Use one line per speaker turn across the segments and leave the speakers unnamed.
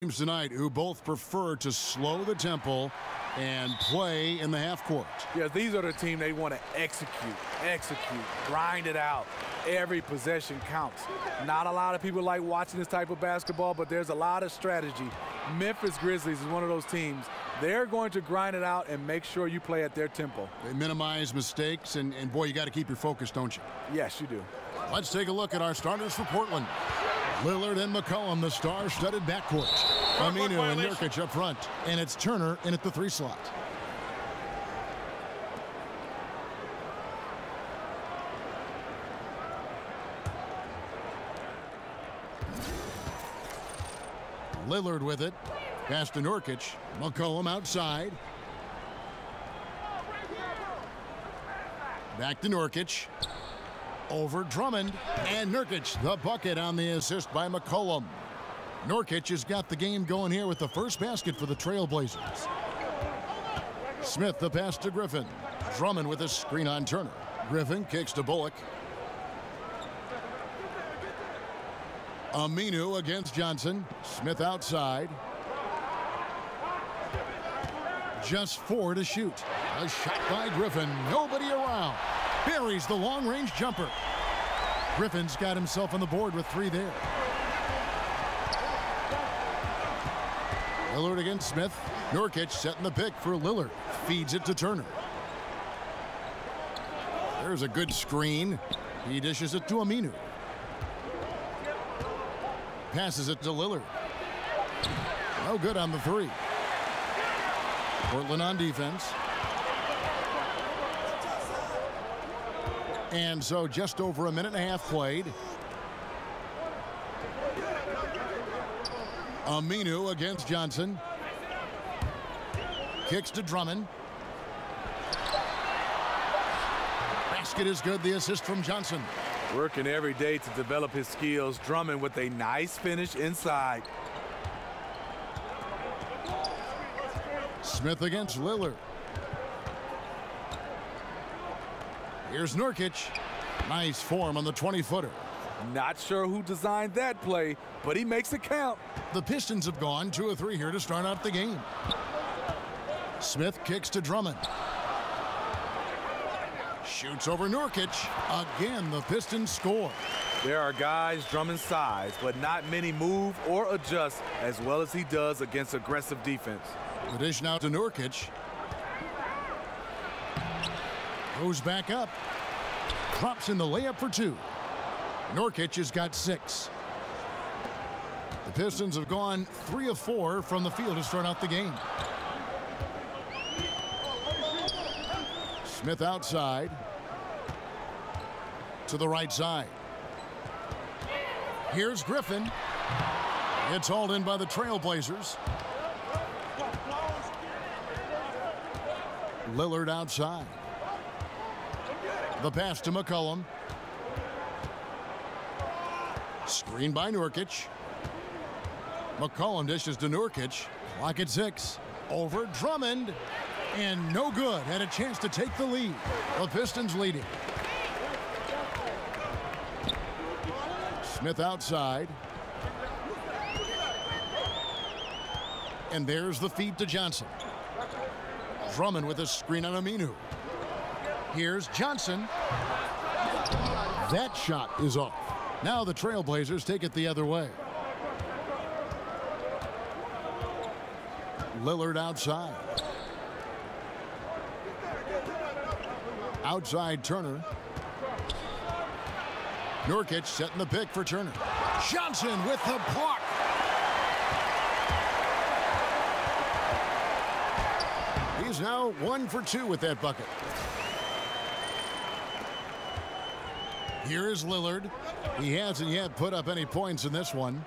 Teams tonight who both prefer to slow the tempo and play in the half court.
Yeah, these are the team they want to execute, grind it out. Every possession counts. Not a lot of people like watching this type of basketball, but there's a lot of strategy. Memphis Grizzlies is one of those teams. They're going to grind it out and make sure you play at their tempo.
They minimize mistakes, and boy, you got to keep your focus, don't you?
Yes, you do.
Let's take a look at our starters for Portland. Lillard and McCollum, the star-studded backcourt. Aminu and Nurkic up front. And it's Turner in at the 3 slot. Lillard with it. Pass to Nurkic. McCollum outside. Back to Nurkic. Over Drummond, and Nurkic, the bucket on the assist by McCollum. Nurkic has got the game going here with the first basket for the Trailblazers. Smith, the pass to Griffin. Drummond with a screen on Turner. Griffin kicks to Bullock. Aminu against Johnson. Smith outside. Just 4 to shoot. A shot by Griffin. Nobody around. Buries the long-range jumper. Griffin's got himself on the board with 3 there. Lillard against Smith. Nurkic setting the pick for Lillard. Feeds it to Turner. There's a good screen. He dishes it to Aminu. Passes it to Lillard. No good on the 3. Portland on defense. And so just over a minute and a half played. Aminu against Johnson. Kicks to Drummond. Basket is good. The assist from Johnson.
Working every day to develop his skills. Drummond with a nice finish inside.
Smith against Lillard. Here's Nurkic. Nice form on the 20-footer.
Not sure who designed that play, but he makes it count.
The Pistons have gone 2 of 3 here to start out the game. Smith kicks to Drummond. Shoots over Nurkic. Again, the Pistons score.
There are guys Drummond's size, but not many move or adjust as well as he does against aggressive defense.
The dish now to Nurkic. Goes back up. Drops in the layup for 2. Nurkic has got 6. The Pistons have gone 3 of 4 from the field to start out the game. Smith outside. To the right side. Here's Griffin. It's hauled in by the Trailblazers. Lillard outside. The pass to McCollum. Screen by Nurkic. McCollum dishes to Nurkic. Clock at 6. Over Drummond. And no good. Had a chance to take the lead. The Pistons leading. Smith outside. And there's the feed to Johnson. Drummond with a screen on Aminu. Here's Johnson. That shot is off. Now the Trailblazers take it the other way. Lillard outside. Outside Turner. Nurkic setting the pick for Turner. Johnson with the block. He's now 1 for 2 with that bucket. Here is Lillard. He hasn't yet put up any points in this one.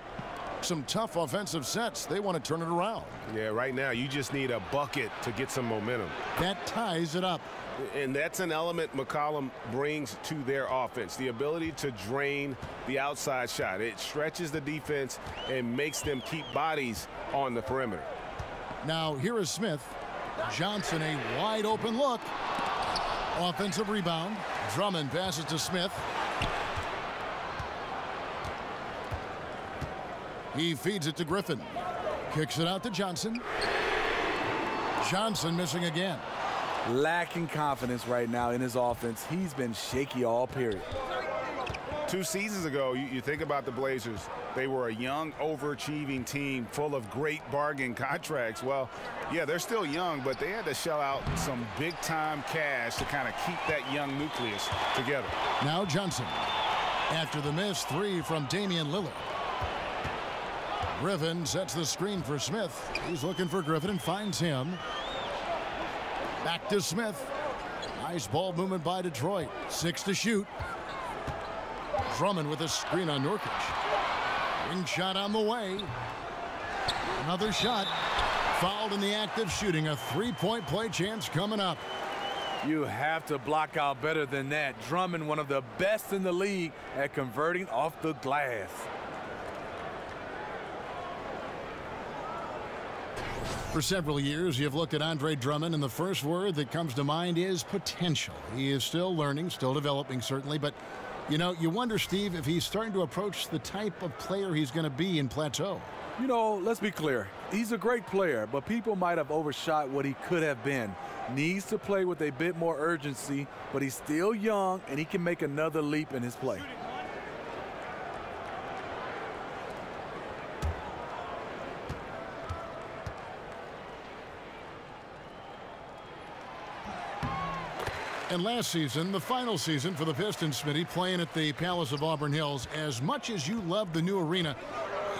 Some tough offensive sets. They want to turn it around.
Yeah, right now you just need a bucket to get some momentum.
That ties it up.
And that's an element McCollum brings to their offense, the ability to drain the outside shot. It stretches the defense and makes them keep bodies on the perimeter.
Now here is Smith. Johnson, a wide open look. Offensive rebound. Drummond passes to Smith. He feeds it to Griffin. Kicks it out to Johnson. Johnson missing again.
Lacking confidence right now in his offense. He's been shaky all period.
2 seasons ago, you think about the Blazers. They were a young, overachieving team full of great bargain contracts. Well, yeah, they're still young, but they had to shell out some big-time cash to kind of keep that young nucleus together.
Now Johnson. After the missed 3 from Damian Lillard. Griffin sets the screen for Smith. He's looking for Griffin and finds him. Back to Smith. Nice ball movement by Detroit. 6 to shoot. Drummond with a screen on Nurkic. Ring shot on the way. Another shot. Fouled in the act of shooting. A 3-point play chance coming up.
You have to block out better than that. Drummond, one of the best in the league at converting off the glass.
For several years, you've looked at Andre Drummond, and the first word that comes to mind is potential. He is still learning, still developing, certainly, but you know, you wonder, Steve, if he's starting to approach the type of player he's going to be in plateau.
You know, let's be clear. He's a great player, but people might have overshot what he could have been. Needs to play with a bit more urgency, but he's still young, and he can make another leap in his play.
And last season, the final season for the Pistons, Smitty, playing at the Palace of Auburn Hills, as much as you love the new arena,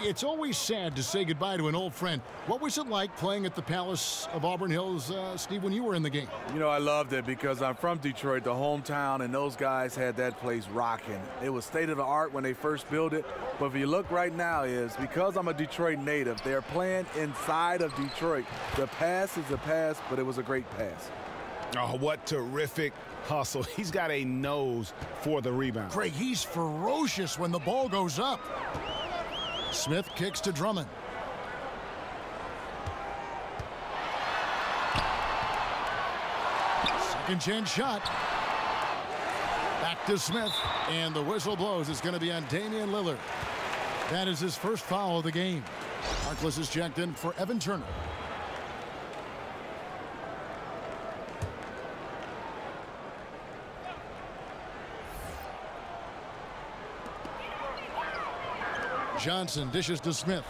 it's always sad to say goodbye to an old friend. What was it like playing at the Palace of Auburn Hills, Steve, when you were in the game?
You know, I loved it because I'm from Detroit, the hometown, and those guys had that place rocking. It was state-of-the-art when they first built it, but if you look right now is, because I'm a Detroit native, they're playing inside of Detroit. The pass is a pass, but it was a great pass.
Oh, what terrific hustle. He's got a nose for the rebound.
Craig, he's ferocious when the ball goes up. Smith kicks to Drummond. Second chance shot. Back to Smith, and the whistle blows. It's going to be on Damian Lillard. That is his first foul of the game. Harkless is checked in for Evan Turner. Johnson dishes to Smith.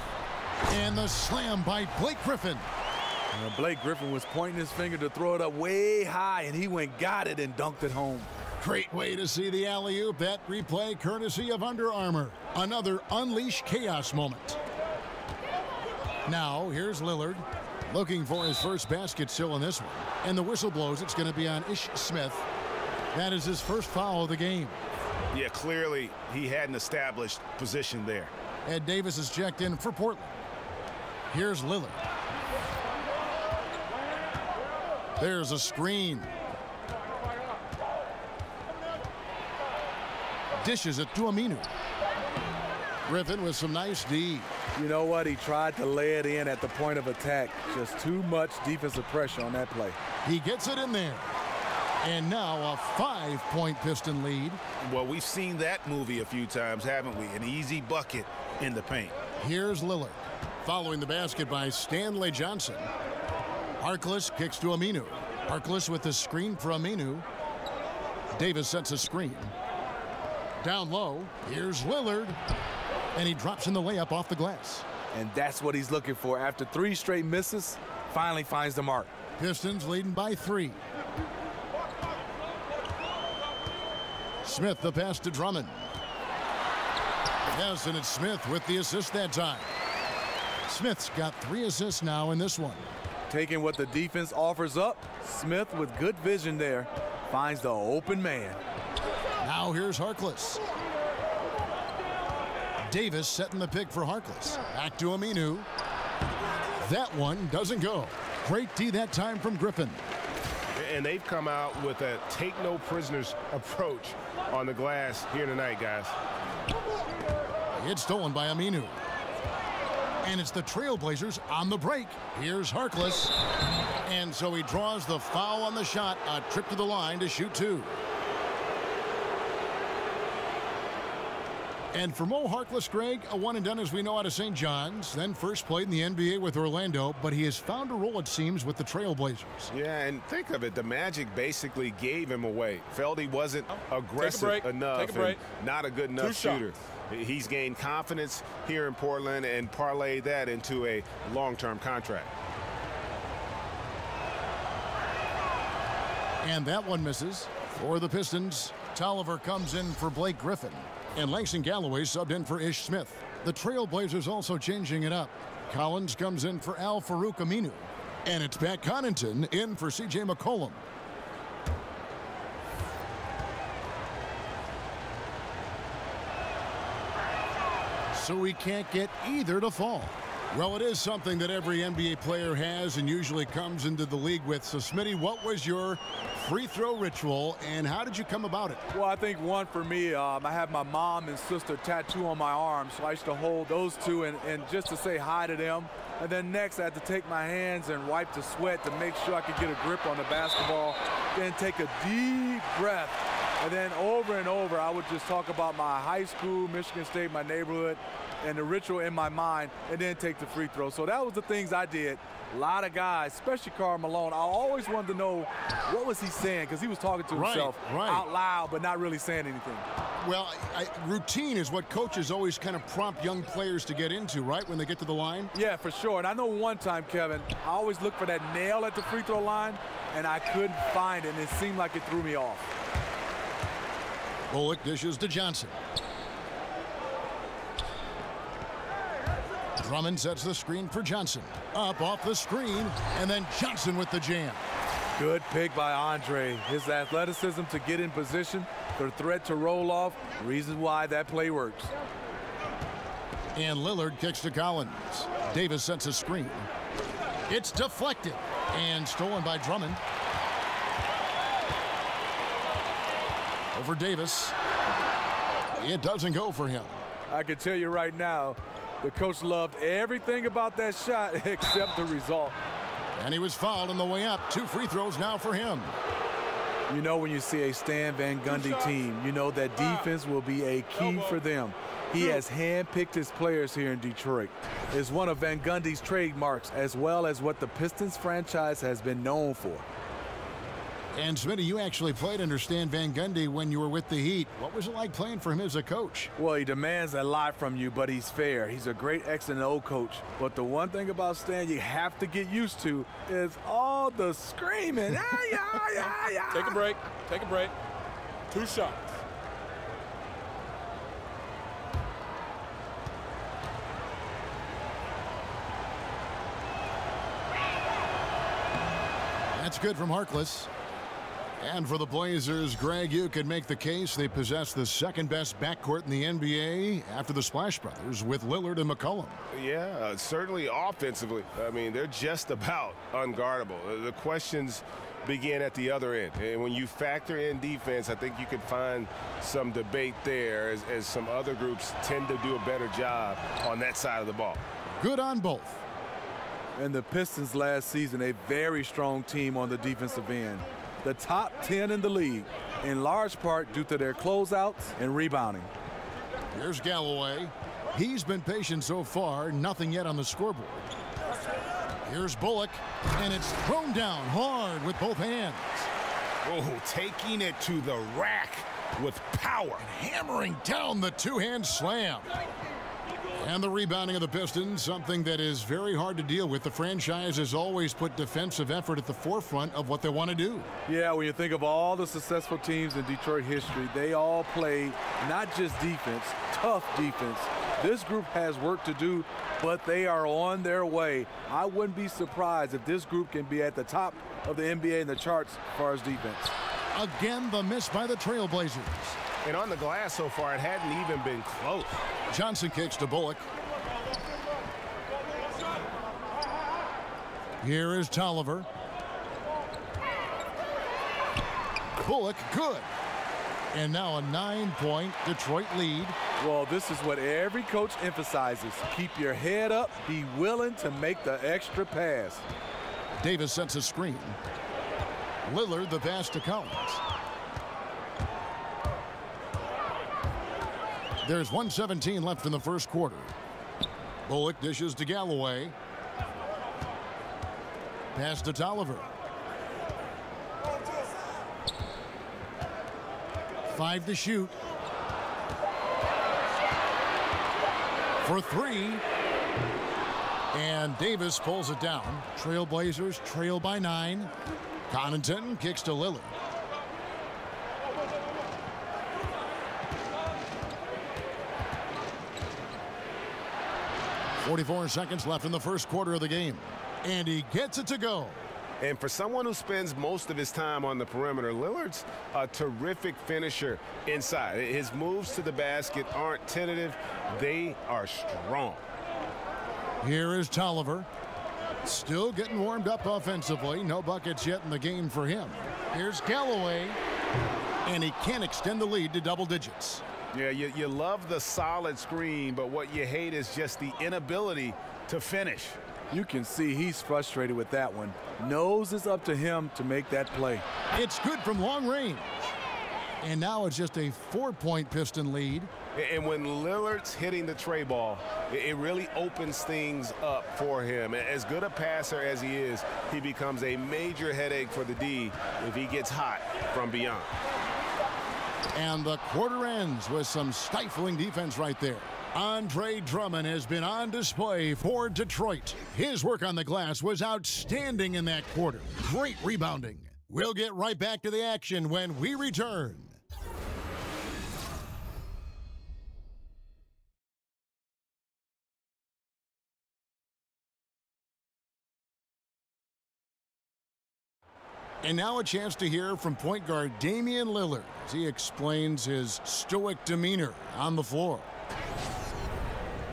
And the slam by Blake Griffin.
Blake Griffin was pointing his finger to throw it up way high, and he went, got it, and dunked it home.
Great way to see the alley-oop. That replay courtesy of Under Armour. Another unleash chaos moment. Now, here's Lillard looking for his first basket still in this one. And the whistle blows. It's going to be on Ish Smith. That is his first foul of the game.
Yeah, clearly he hadn't established position there.
Ed Davis is checked in for Portland. Here's Lillard. There's a screen. Dishes it to Aminu. Griffin with some nice D.
You know what? He tried to lay it in at the point of attack. Just too much defensive pressure on that play.
He gets it in there. And now a 5-point Piston lead.
Well, we've seen that movie a few times, haven't we? An easy bucket in the paint.
Here's Lillard. Following the basket by Stanley Johnson. Harkless kicks to Aminu. Harkless with the screen for Aminu. Davis sets a screen. Down low, here's Lillard. And he drops in the layup off the glass.
And that's what he's looking for. After 3 straight misses, finally finds the mark.
Pistons leading by 3. Smith the pass to Drummond. Yes, and it's Smith with the assist that time. Smith's got 3 assists now in this one.
Taking what the defense offers up, Smith with good vision there finds the open man.
Now here's Harkless. Davis setting the pick for Harkless. Back to Aminu. That one doesn't go. Great D that time from Griffin.
And they've come out with a take no prisoners approach on the glass here tonight, guys.
It's stolen by Aminu. And it's the Trailblazers on the break. Here's Harkless. And so he draws the foul on the shot. A trip to the line to shoot 2. And for Mo Harkless, Greg, a one and done as we know out of St. John's, then first played in the NBA with Orlando, but he has found a role, it seems, with the Trailblazers.
Yeah, and think of it, the Magic basically gave him away. Felt he wasn't aggressive enough and not a good enough shooter. He's gained confidence here in Portland and parlayed that into a long-term contract.
And that one misses. For the Pistons, Tolliver comes in for Blake Griffin. And Langston Galloway subbed in for Ish Smith. The Trailblazers also changing it up. Collins comes in for Al Farouk Aminu. And it's Pat Connaughton in for C.J. McCollum. So we can't get either to fall. Well, it is something that every NBA player has and usually comes into the league with. So, Smitty, what was your free throw ritual, and how did you come about it?
Well, I think one for me, I have my mom and sister tattoo on my arm, so I used to hold those two and just to say hi to them. And then next, I had to take my hands and wipe the sweat to make sure I could get a grip on the basketball. Then take a deep breath. And then over and over, I would just talk about my high school, Michigan State, my neighborhood, and the ritual in my mind, and then take the free throw. So that was the things I did. A lot of guys, especially Karl Malone, I always wanted to know what was he saying, because he was talking to himself out loud, but not really saying anything.
Well, routine is what coaches always kind of prompt young players to get into, right, when they get to the line?
Yeah, for sure. And I know one time, Kevin, I always looked for that nail at the free throw line, and I couldn't find it, and it seemed like it threw me off.
Bullock dishes to Johnson. Drummond sets the screen for Johnson. Up off the screen, and then Johnson with the jam.
Good pick by Andre. His athleticism to get in position, the threat to roll off, reason why that play works.
And Lillard kicks to Collins. Davis sets a screen. It's deflected and stolen by Drummond. Over Davis. It doesn't go for him.
I can tell you right now, the coach loved everything about that shot except the result.
And he was fouled on the way up. 2 free throws now for him.
You know, when you see a Stan Van Gundy team, you know that defense will be a key for them. He has handpicked his players here in Detroit. It's one of Van Gundy's trademarks, as well as what the Pistons franchise has been known for.
And Smitty, you actually played under Stan Van Gundy when you were with the Heat. What was it like playing for him as a coach?
Well, he demands a lot from you, but he's fair. He's a great X and O coach. But the one thing about Stan you have to get used to is all the screaming.
Take a break. Take a break. 2 shots.
That's good from Harkless. And for the Blazers, Greg, you could make the case they possess the second-best backcourt in the NBA after the Splash Brothers with Lillard and McCollum.
Yeah, certainly offensively. I mean, they're just about unguardable. The questions begin at the other end. And when you factor in defense, I think you could find some debate there as some other groups tend to do a better job on that side of the ball.
Good on both.
And the Pistons last season, a very strong team on the defensive end. The top 10 in the league, in large part due to their closeouts and rebounding.
Here's Galloway. He's been patient so far, nothing yet on the scoreboard. Here's Bullock, and it's thrown down hard with both hands.
Oh, taking it to the rack with power.
And hammering down the two-hand slam. And the rebounding of the Pistons, something that is very hard to deal with. The franchise has always put defensive effort at the forefront of what they want to do.
Yeah, when you think of all the successful teams in Detroit history, they all play not just defense, tough defense. This group has work to do, but they are on their way. I wouldn't be surprised if this group can be at the top of the NBA in the charts as far as defense.
Again, the miss by the Trailblazers.
And on the glass so far, it hadn't even been close.
Johnson kicks to Bullock. Here is Tolliver. Bullock, good. And now a 9-point Detroit lead.
Well, this is what every coach emphasizes. Keep your head up. Be willing to make the extra pass.
Davis sets a screen. Lillard the pass to Collins. There's 1:17 left in the first quarter. Bullock dishes to Galloway. Pass to Tolliver. 5 to shoot. For 3. And Davis pulls it down. Trailblazers trail by 9. Connaughton kicks to Lillard. .44 seconds left in the first quarter of the game. And he gets it to go.
And for someone who spends most of his time on the perimeter, Lillard's a terrific finisher inside. His moves to the basket aren't tentative. They are strong.
Here is Tolliver. Still getting warmed up offensively. No buckets yet in the game for him. Here's Galloway. And he can't extend the lead to double digits.
Yeah, you love the solid screen, but what you hate is just the inability to finish.
You can see he's frustrated with that one. Knows it's up to him to make that play.
It's good from long range. And now it's just a 4-point Piston lead.
And when Lillard's hitting the tray ball, it really opens things up for him. As good a passer as he is, he becomes a major headache for the D if he gets hot from beyond.
And the quarter ends with some stifling defense right there. Andre Drummond has been on display for Detroit. His work on the glass was outstanding in that quarter. Great rebounding. We'll get right back to the action when we return. And now a chance to hear from point guard Damian Lillard as he explains his stoic demeanor on the floor.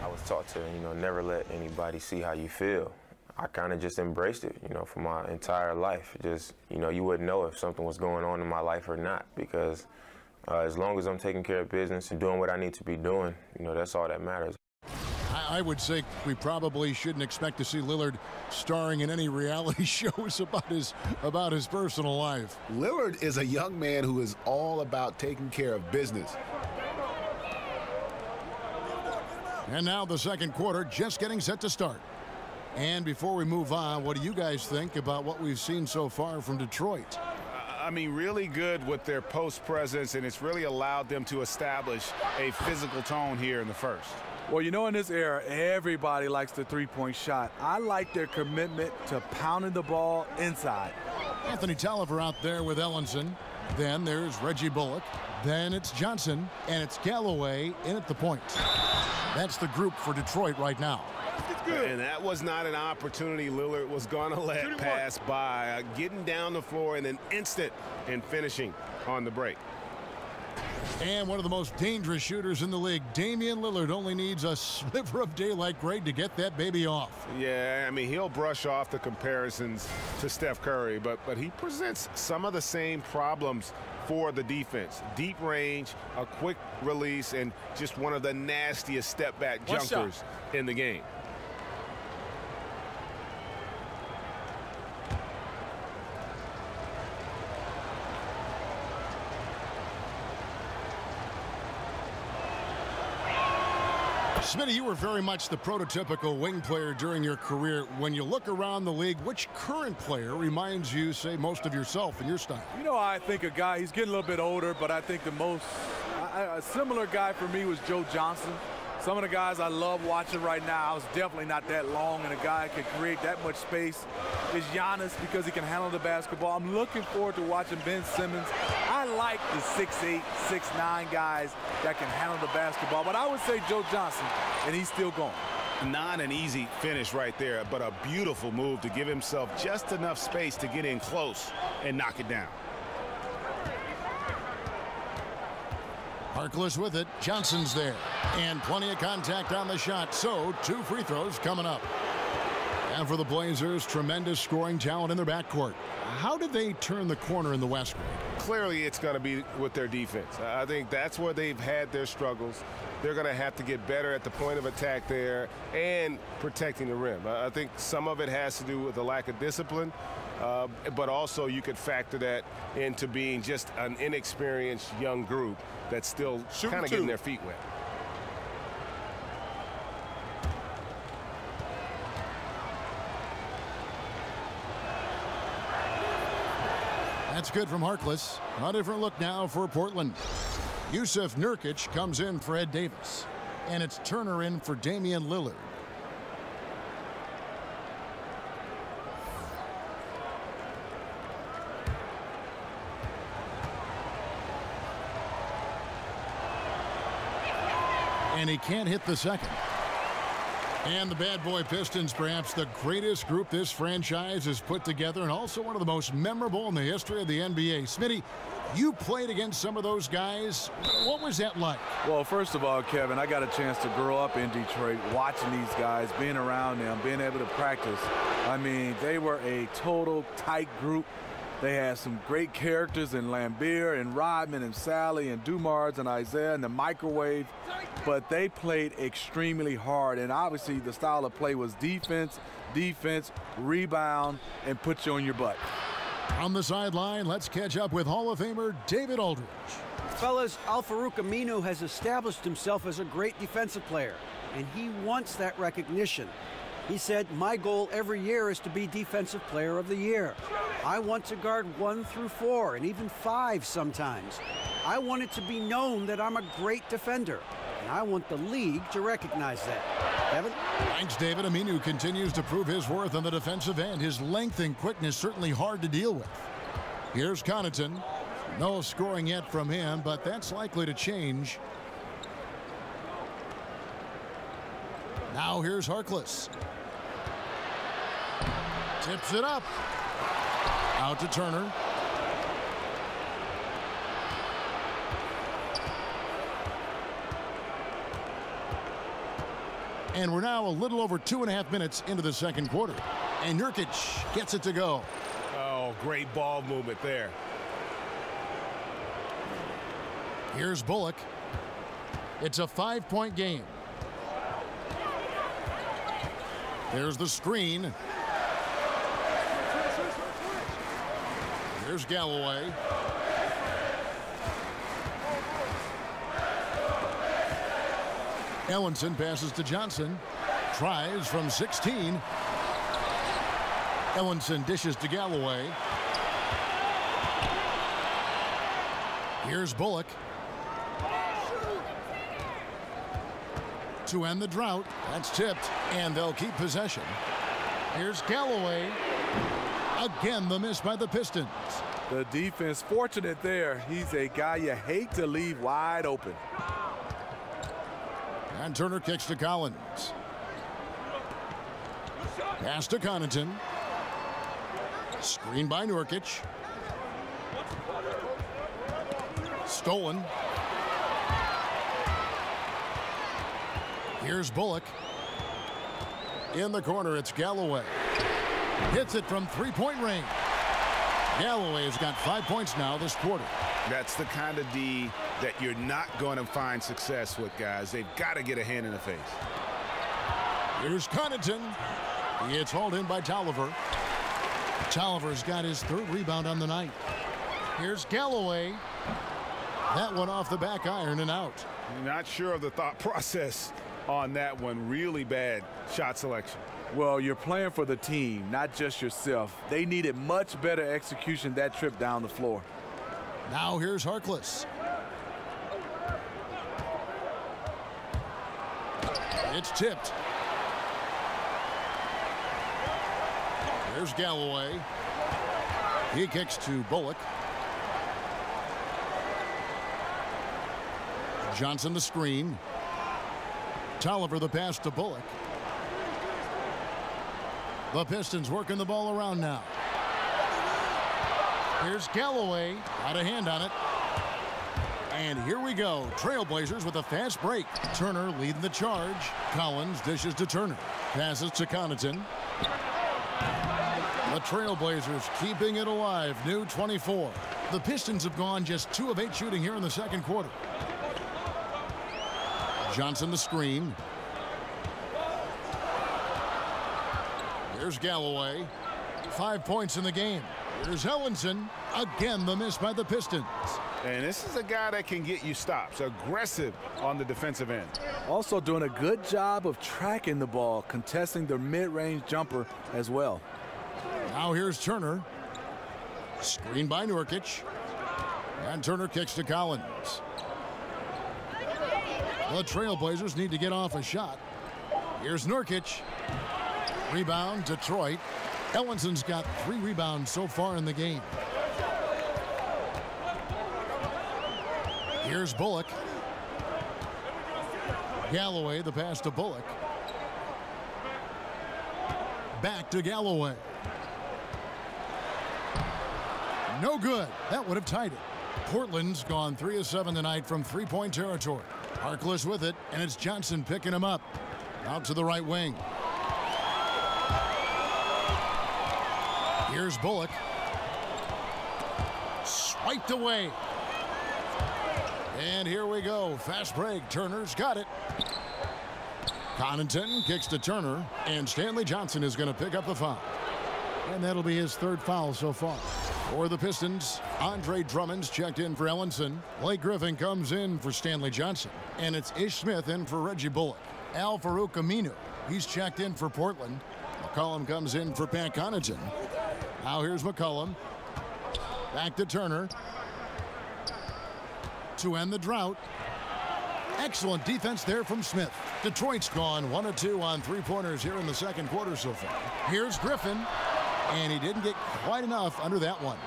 I was taught to, never let anybody see how you feel. I kind of just embraced it, for my entire life. Just, you wouldn't know if something was going on in my life or not, because as long as I'm taking care of business and doing what I need to be doing, that's all that matters.
I would say we probably shouldn't expect to see Lillard starring in any reality shows about his personal life.
Lillard is a young man who is all about taking care of business.
And now the second quarter just getting set to start. And before we move on, what do you guys think about what we've seen so far from Detroit?
I mean, really good with their post presence, and it's really allowed them to establish a physical tone here in the first.
Well, in this era, everybody likes the three-point shot. I like their commitment to pounding the ball inside.
Anthony Tolliver out there with Ellenson. Then there's Reggie Bullock. Then it's Johnson, and it's Galloway in at the point. That's the group for Detroit right now.
And that was not an opportunity Lillard was going to let pass by. Getting down the floor in an instant and finishing on the break.
And one of the most dangerous shooters in the league, Damian Lillard, only needs a sliver of daylight grade to get that baby off.
Yeah, I mean, he'll brush off the comparisons to Steph Curry, but he presents some of the same problems for the defense. Deep range, a quick release, and just one of the nastiest step-back jumpers in the game.
Smitty, you were very much the prototypical wing player during your career. When you look around the league, which current player reminds you, say, most of yourself and your style?
I think a guy, he's getting a little bit older, but I think a similar guy for me was Joe Johnson. Some of the guys I love watching right now, it's definitely not that long, and a guy can create that much space is Giannis because he can handle the basketball. I'm looking forward to watching Ben Simmons. I like the 6'8", 6'9" guys that can handle the basketball, but I would say Joe Johnson, and he's still going.
Not an easy finish right there, but a beautiful move to give himself just enough space to get in close and knock it down.
Harkless with it. Johnson's there. And plenty of contact on the shot. So 2 free throws coming up. And for the Blazers, tremendous scoring talent in their backcourt. How did they turn the corner in the West?
Clearly, it's going to be with their defense. I think that's where they've had their struggles. They're going to have to get better at the point of attack there and protecting the rim. I think some of it has to do with the lack of discipline, but also you could factor that into being just an inexperienced young group that's still kind of getting their feet wet.
That's good from Harkless. A different look now for Portland. Yusuf Nurkic comes in for Ed Davis. And it's Turner in for Damian Lillard. And he can't hit the second. And the bad boy Pistons, perhaps the greatest group this franchise has put together, and also one of the most memorable in the history of the NBA. Smitty, you played against some of those guys. What was that like?
Well, first of all, Kevin, I got a chance to grow up in Detroit, watching these guys, being around them, being able to practice. I mean, they were a total tight group. They had some great characters in Lambeer and Rodman and Sally and Dumars and Isaiah and the microwave, but they played extremely hard. And obviously the style of play was defense, defense, rebound, and put you on your butt.
On the sideline, let's catch up with Hall of Famer David Aldridge.
Fellas, Al-Farouq Aminu has established himself as a great defensive player, and he wants that recognition. He said, my goal every year is to be Defensive Player of the Year. I want to guard 1 through 4 and even 5 sometimes. I want it to be known that I'm a great defender, and I want the league to recognize that. Kevin?
Thanks, David. Aminu continues to prove his worth on the defensive end. His length and quickness certainly hard to deal with. Here's Connaughton. No scoring yet from him, but that's likely to change. Now here's Harkless. Tips it up. Out to Turner. And we're now a little over 2.5 minutes into the second quarter. And Nurkic gets it to go.
Oh, great ball movement there.
Here's Bullock. It's a 5-point game. There's the screen. Here's Galloway. Ellenson passes to Johnson. Tries from 16. Ellenson dishes to Galloway. Here's Bullock. To end the drought. That's tipped, and they'll keep possession. Here's Galloway. Again, the miss by the Pistons.
The defense fortunate there. He's a guy you hate to leave wide open.
And Turner kicks to Collins. Pass to Connaughton. Screen by Nurkic. Stolen. Here's Bullock. In the corner, it's Galloway. Hits it from 3-point range. Galloway has got 5 points now this quarter.
That's the kind of D that you're not going to find success with, guys. They've got to get a hand in the face.
Here's Connaughton. It's hauled in by Tolliver. Tolliver's got his 3rd rebound on the night. Here's Galloway. That one off the back iron and out.
Not sure of the thought process on that one. Really bad shot selection.
Well, you're playing for the team, not just yourself. They needed much better execution that trip down the floor.
Now here's Harkless. It's tipped. Here's Galloway. He kicks to Bullock. Johnson the screen. Tolliver the pass to Bullock. The Pistons working the ball around now. Here's Galloway. Got a hand on it. And here we go. Trailblazers with a fast break. Turner leading the charge. Collins dishes to Turner. Passes to Connaughton. The Trailblazers keeping it alive. New 24. The Pistons have gone just 2 of 8 shooting here in the second quarter. Johnson the screen. Here's Galloway. 5 points in the game. Here's Ellenson. Again, the miss by the Pistons.
And this is a guy that can get you stops. Aggressive on the defensive end.
Also doing a good job of tracking the ball, contesting the mid-range jumper as well.
Now here's Turner. Screen by Nurkic. And Turner kicks to Collins. The Trailblazers need to get off a shot. Here's Nurkic. Rebound, Detroit. Ellinson's got 3 rebounds so far in the game. Here's Bullock. Galloway, the pass to Bullock. Back to Galloway. No good. That would have tied it. Portland's gone 3 of 7 tonight from three-point territory. Harkless with it, and it's Johnson picking him up. Out to the right wing. Here's Bullock. Swiped away. And here we go. Fast break. Turner's got it. Connaughton kicks to Turner, and Stanley Johnson is going to pick up the foul. And that'll be his 3rd foul so far. For the Pistons, Andre Drummond's checked in for Ellenson. Blake Griffin comes in for Stanley Johnson. And it's Ish Smith in for Reggie Bullock. Al-Farouq Aminu, he's checked in for Portland. McCollum comes in for Pat Connaughton. Now here's McCollum. Back to Turner. To end the drought. Excellent defense there from Smith. Detroit's gone 1 of 2 on 3-pointers here in the second quarter so far. Here's Griffin. And he didn't get quite enough under that one.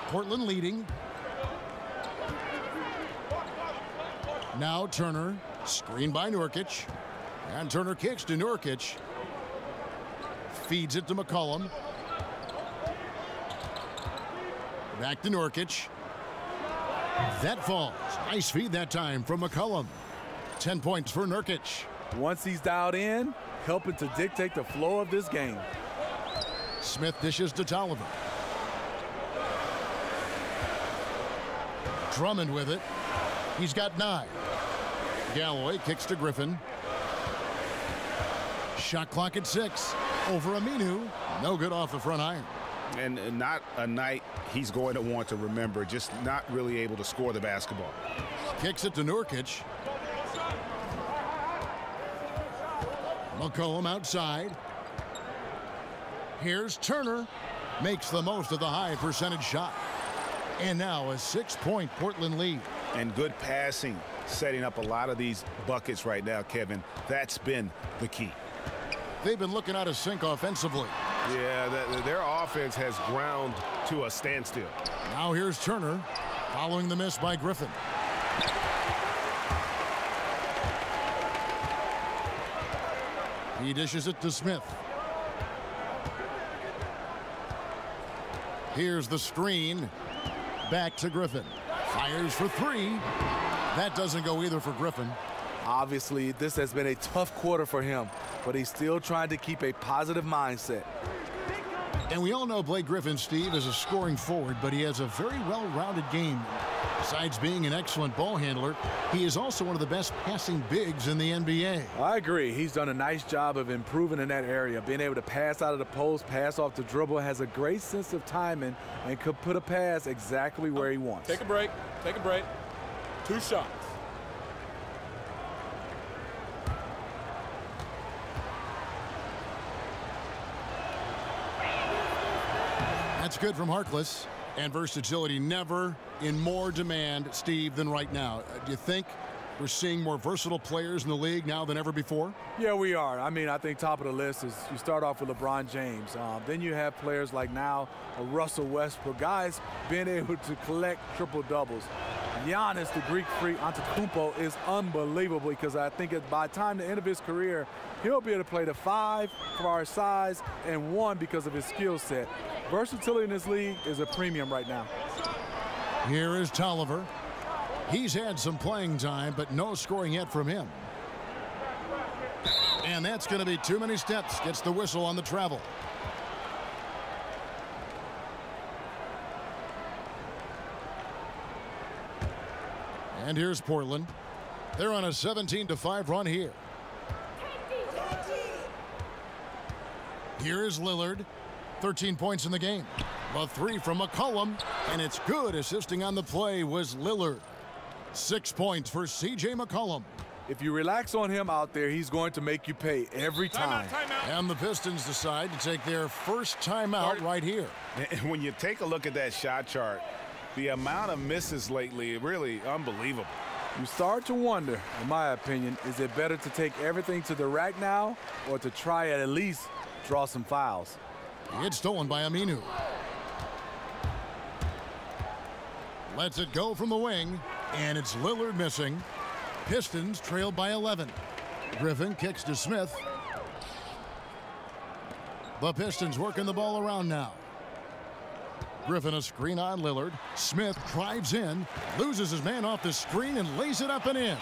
Portland leading. Now Turner. Screen by Nurkic. And Turner kicks to Nurkic. Feeds it to McCollum. Back to Nurkic. That falls. Nice feed that time from McCollum. 10 points for Nurkic.
Once he's dialed in, helping to dictate the flow of this game.
Smith dishes to Tolliver. Drummond with it. He's got 9. Galloway kicks to Griffin. Shot clock at 6. Over Aminu. No good off the front iron.
And not a night he's going to want to remember. Just not really able to score the basketball.
Kicks it to Nurkic. McCollum outside. Here's Turner. Makes the most of the high percentage shot. And now a 6-point Portland lead.
And good passing, setting up a lot of these buckets right now, Kevin. That's been the key.
They've been looking out of sync offensively.
Yeah, their offense has ground to a standstill.
Now here's Turner, following the miss by Griffin. He dishes it to Smith. Here's the screen. Back to Griffin. Fires for 3. That doesn't go either for Griffin.
Obviously, this has been a tough quarter for him, but he's still trying to keep a positive mindset.
And we all know Blake Griffin, Steve, is a scoring forward, but he has a very well-rounded game. Besides being an excellent ball handler, he is also one of the best passing bigs in the NBA.
I agree. He's done a nice job of improving in that area, being able to pass out of the post, pass off the dribble, has a great sense of timing, and could put a pass exactly where he wants.
Take a break. Take a break. 2 shots.
That's good from Harkless. And versatility never in more demand, Steve, than right now. Do you think we're seeing more versatile players in the league now than ever before?
Yeah, we are. I mean, I think top of the list is you start off with LeBron James. Then you have players like now Russell Westbrook, guys being able to collect triple-doubles. Giannis, the Greek freak, Antetokounmpo is unbelievable because I think by the time the end of his career, he'll be able to play the 5 for our size and 1 because of his skill set. Versatility in this league is a premium right now.
Here is Tolliver. He's had some playing time, but no scoring yet from him. And that's going to be too many steps. Gets the whistle on the travel. And here's Portland. They're on a 17-5 run here. Here is Lillard. 13 points in the game. A 3 from McCollum, and it's good. Assisting on the play was Lillard. 6 points for C.J. McCollum.
If you relax on him out there, he's going to make you pay every time.
And the Pistons decide to take their first timeout right here.
And when you take a look at that shot chart, the amount of misses lately, really unbelievable.
You start to wonder, in my opinion, is it better to take everything to the rack now or to try at least draw some fouls?
It's stolen by Aminu. Lets it go from the wing, and it's Lillard missing. Pistons trail by 11. Griffin kicks to Smith. The Pistons working the ball around now. Griffin a screen on Lillard. Smith drives in, loses his man off the screen, and lays it up and in.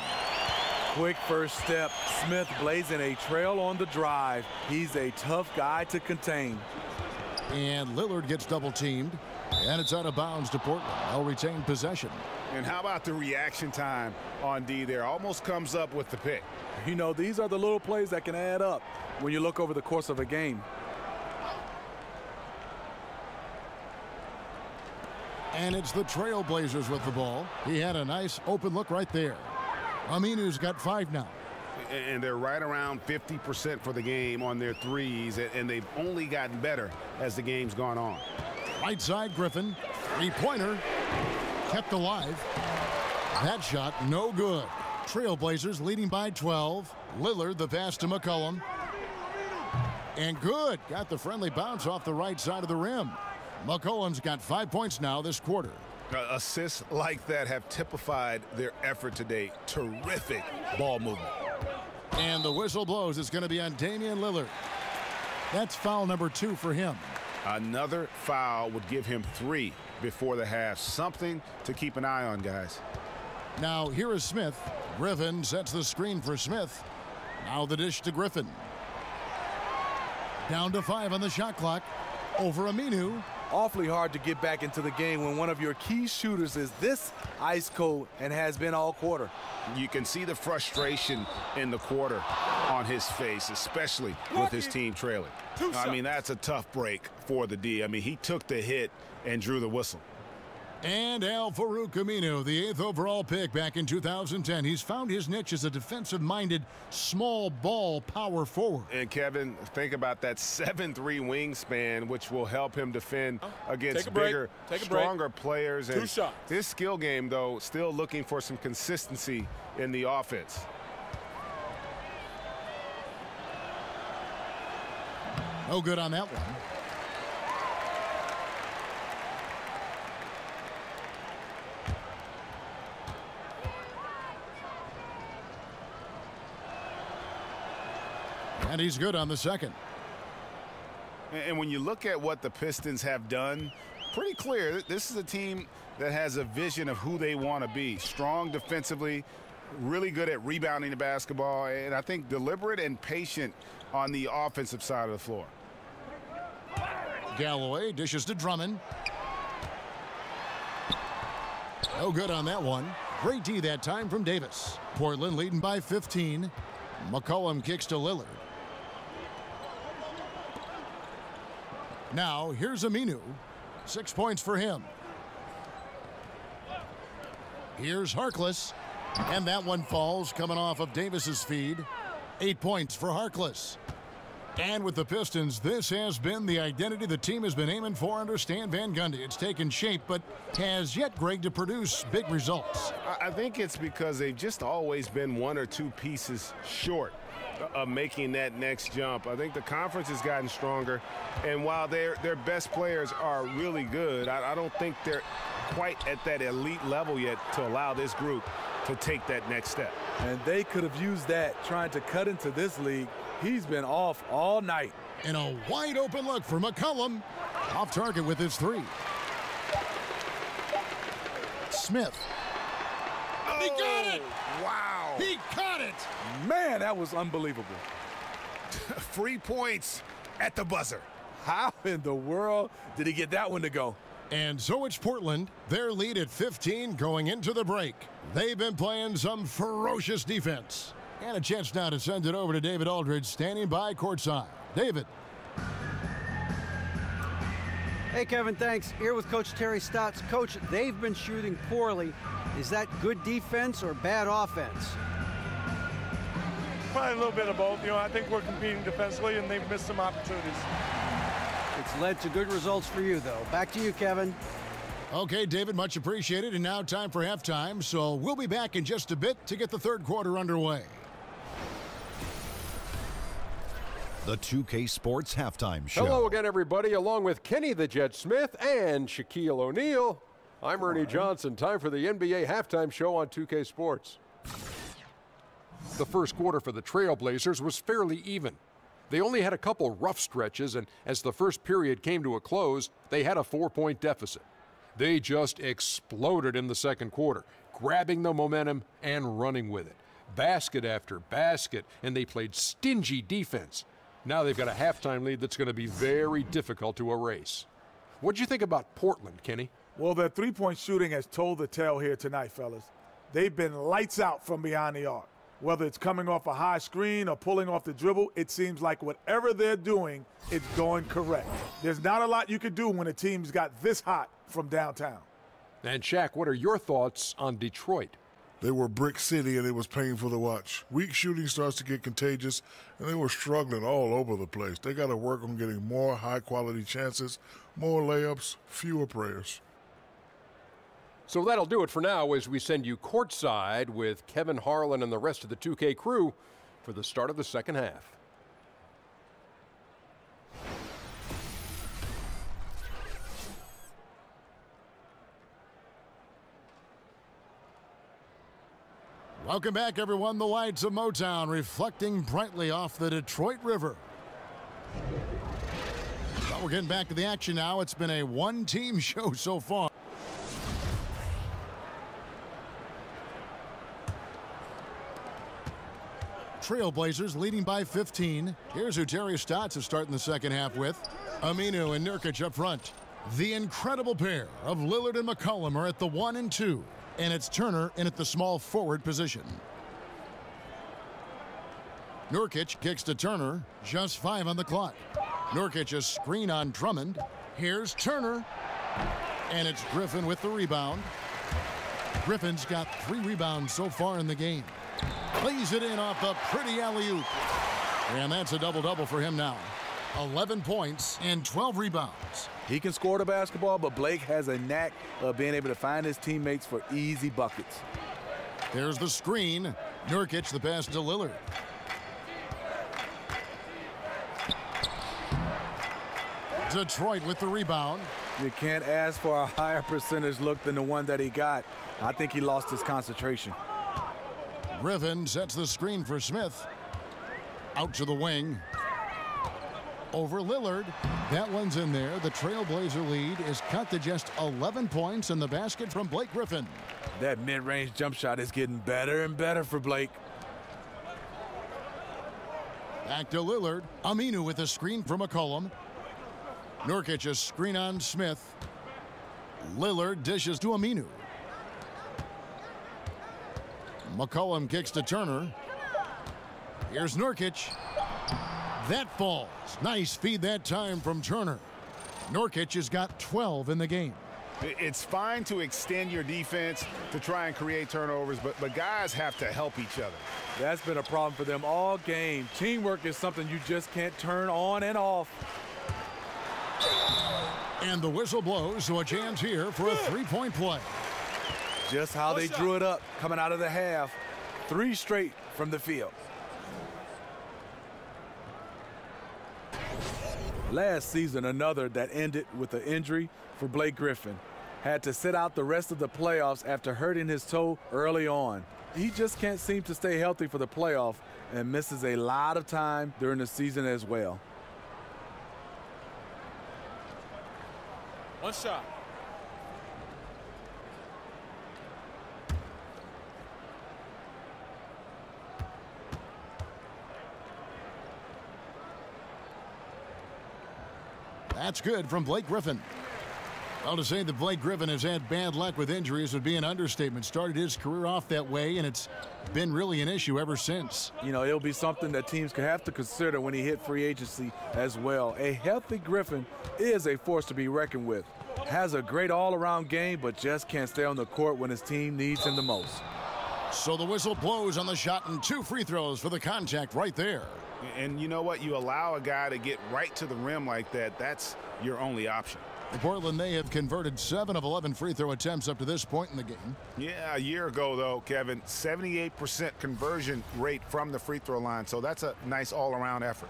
Quick first step. Smith blazing a trail on the drive. He's a tough guy to contain.
And Lillard gets double teamed, and it's out of bounds to Portland. They'll retain possession.
And how about the reaction time on D there? Almost comes up with the pick.
You know, these are the little plays that can add up when you look over the course of a game.
And it's the Trailblazers with the ball. He had a nice open look right there. Aminu's got 5 now.
And they're right around 50% for the game on their threes, and they've only gotten better as the game's gone on.
Right side, Griffin. Three-pointer. Kept alive. That shot, no good. Trailblazers leading by 12. Lillard, the pass to McCollum. And good. Got the friendly bounce off the right side of the rim. McCollum's got 5 points now this quarter.
Assists like that have typified their effort today. Terrific ball movement.
And the whistle blows. It's going to be on Damian Lillard. That's foul number 2 for him.
Another foul would give him 3 before the half. Something to keep an eye on, guys.
Now here is Smith. Griffin sets the screen for Smith. Now the dish to Griffin. Down to 5 on the shot clock. Over Aminu.
Awfully hard to get back into the game when one of your key shooters is this ice cold and has been all quarter.
You can see the frustration in the quarter on his face, especially with his team trailing. I mean, that's a tough break for the D. I mean, he took the hit and drew the whistle.
And Al-Farouq Aminu, the 8th overall pick back in 2010. He's found his niche as a defensive-minded, small ball power forward.
And, Kevin, think about that 7'3" wingspan, which will help him defend against bigger, stronger players. And his skill game, though, still looking for some consistency in the offense.
No good on that one. And he's good on the second.
And when you look at what the Pistons have done, pretty clear, this is a team that has a vision of who they want to be. Strong defensively, really good at rebounding the basketball, and I think deliberate and patient on the offensive side of the floor.
Galloway dishes to Drummond. No good on that one. Great D that time from Davis. Portland leading by 15. McCollum kicks to Lillard. Now, here's Aminu. 6 points for him. Here's Harkless. And that one falls coming off of Davis's feed. 8 points for Harkless. And with the Pistons, this has been the identity the team has been aiming for under Stan Van Gundy. It's taken shape, but has yet, Greg, to produce big results.
I think it's because they've just always been 1 or 2 pieces short of making that next jump. I think the conference has gotten stronger, and while their best players are really good, I don't think they're quite at that elite level yet to allow this group to take that next step.
And they could have used that trying to cut into this league. He's been off all night.
And a wide open look for McCollum. Off target with his 3. Smith.
Oh,
he got it!
Wow.
He caught it!
Man, that was unbelievable.
Free points at the buzzer.
How in the world did he get that one to go?
And so it's Portland. Their lead at 15 going into the break. They've been playing some ferocious defense. And a chance now to send it over to David Aldridge, standing by courtside. David.
Hey, Kevin, thanks. Here with Coach Terry Stotts. Coach, they've been shooting poorly. Is that good defense or bad offense?
Probably a little bit of both. You know, I think we're competing defensively, and they've missed some opportunities.
It's led to good results for you, though. Back to you, Kevin.
Okay, David, much appreciated. And now time for halftime. So we'll be back in just a bit to get the third quarter underway.
The 2K Sports Halftime Show.
Hello again, everybody. Along with Kenny the Jet Smith and Shaquille O'Neal, I'm Ernie Johnson. Time for the NBA Halftime Show on 2K Sports. The first quarter for the Trailblazers was fairly even. They only had a couple rough stretches, and as the first period came to a close, they had a 4-point deficit. They just exploded in the second quarter, grabbing the momentum and running with it. Basket after basket, and they played stingy defense. Now they've got a halftime lead that's going to be very difficult to erase. What'd you think about Portland, Kenny?
Well, their three-point shooting has told the tale here tonight, fellas. They've been lights out from behind the arc. Whether it's coming off a high screen or pulling off the dribble, it seems like whatever they're doing, it's going correct. There's not a lot you can do when a team's got this hot from downtown.
And Shaq, what are your thoughts on Detroit?
They were brick city, and it was painful to watch. Weak shooting starts to get contagious, and they were struggling all over the place. They got to work on getting more high-quality chances, more layups, fewer prayers.
So that'll do it for now as we send you courtside with Kevin Harlan and the rest of the 2K crew for the start of the second half.
Welcome back, everyone. The lights of Motown reflecting brightly off the Detroit River. Well, we're getting back to the action now. It's been a one-team show so far. Trailblazers leading by 15. Here's who Terry Stotts is starting the second half with. Aminu and Nurkic up front. The incredible pair of Lillard and McCollum are at the 1 and 2. And it's Turner in at the small forward position. Nurkic kicks to Turner. Just 5 on the clock. Nurkic a screen on Drummond. Here's Turner. And it's Griffin with the rebound. Griffin's got 3 rebounds so far in the game. Plays it in off a pretty alley-oop. And that's a double-double for him now. 11 points and 12 rebounds.
He can score the basketball, but Blake has a knack of being able to find his teammates for easy buckets.
There's the screen. Nurkic the pass to Lillard. Detroit with the rebound.
You can't ask for a higher percentage look than the one that he got. I think he lost his concentration.
Griffin sets the screen for Smith. Out to the wing. Over Lillard. That one's in there. The Trailblazer lead is cut to just 11 points in the basket from Blake Griffin.
That mid-range jump shot is getting better and better for Blake.
Back to Lillard. Aminu with a screen from McCollum. Nurkic a screen on Smith. Lillard dishes to Aminu. McCollum kicks to Turner. Here's Nurkic. That falls. Nice feed that time from Turner. Nurkic has got 12 in the game.
It's fine to extend your defense to try and create turnovers, but guys have to help each other.
That's been a problem for them all game. Teamwork is something you just can't turn on and off.
And the whistle blows, so a chance here for a three-point play.
Just how they drew it up coming out of the half. 3 straight from the field. Last season, another that ended with an injury for Blake Griffin. Had to sit out the rest of the playoffs after hurting his toe early on. He just can't seem to stay healthy for the playoff and misses a lot of time during the season as well.
One shot.
That's good from Blake Griffin. Well, to say that Blake Griffin has had bad luck with injuries would be an understatement. Started his career off that way, and it's been really an issue ever since.
You know, it'll be something that teams could have to consider when he hit free agency as well. A healthy Griffin is a force to be reckoned with. Has a great all-around game, but just can't stay on the court when his team needs him the most.
So the whistle blows on the shot and 2 free throws for the contact right there.
And you know what? You allow a guy to get right to the rim like that. That's your only option.
Portland, they have converted 7 of 11 free throw attempts up to this point in the game.
Yeah, a year ago, though, Kevin, 78% conversion rate from the free throw line. So that's a nice all-around effort.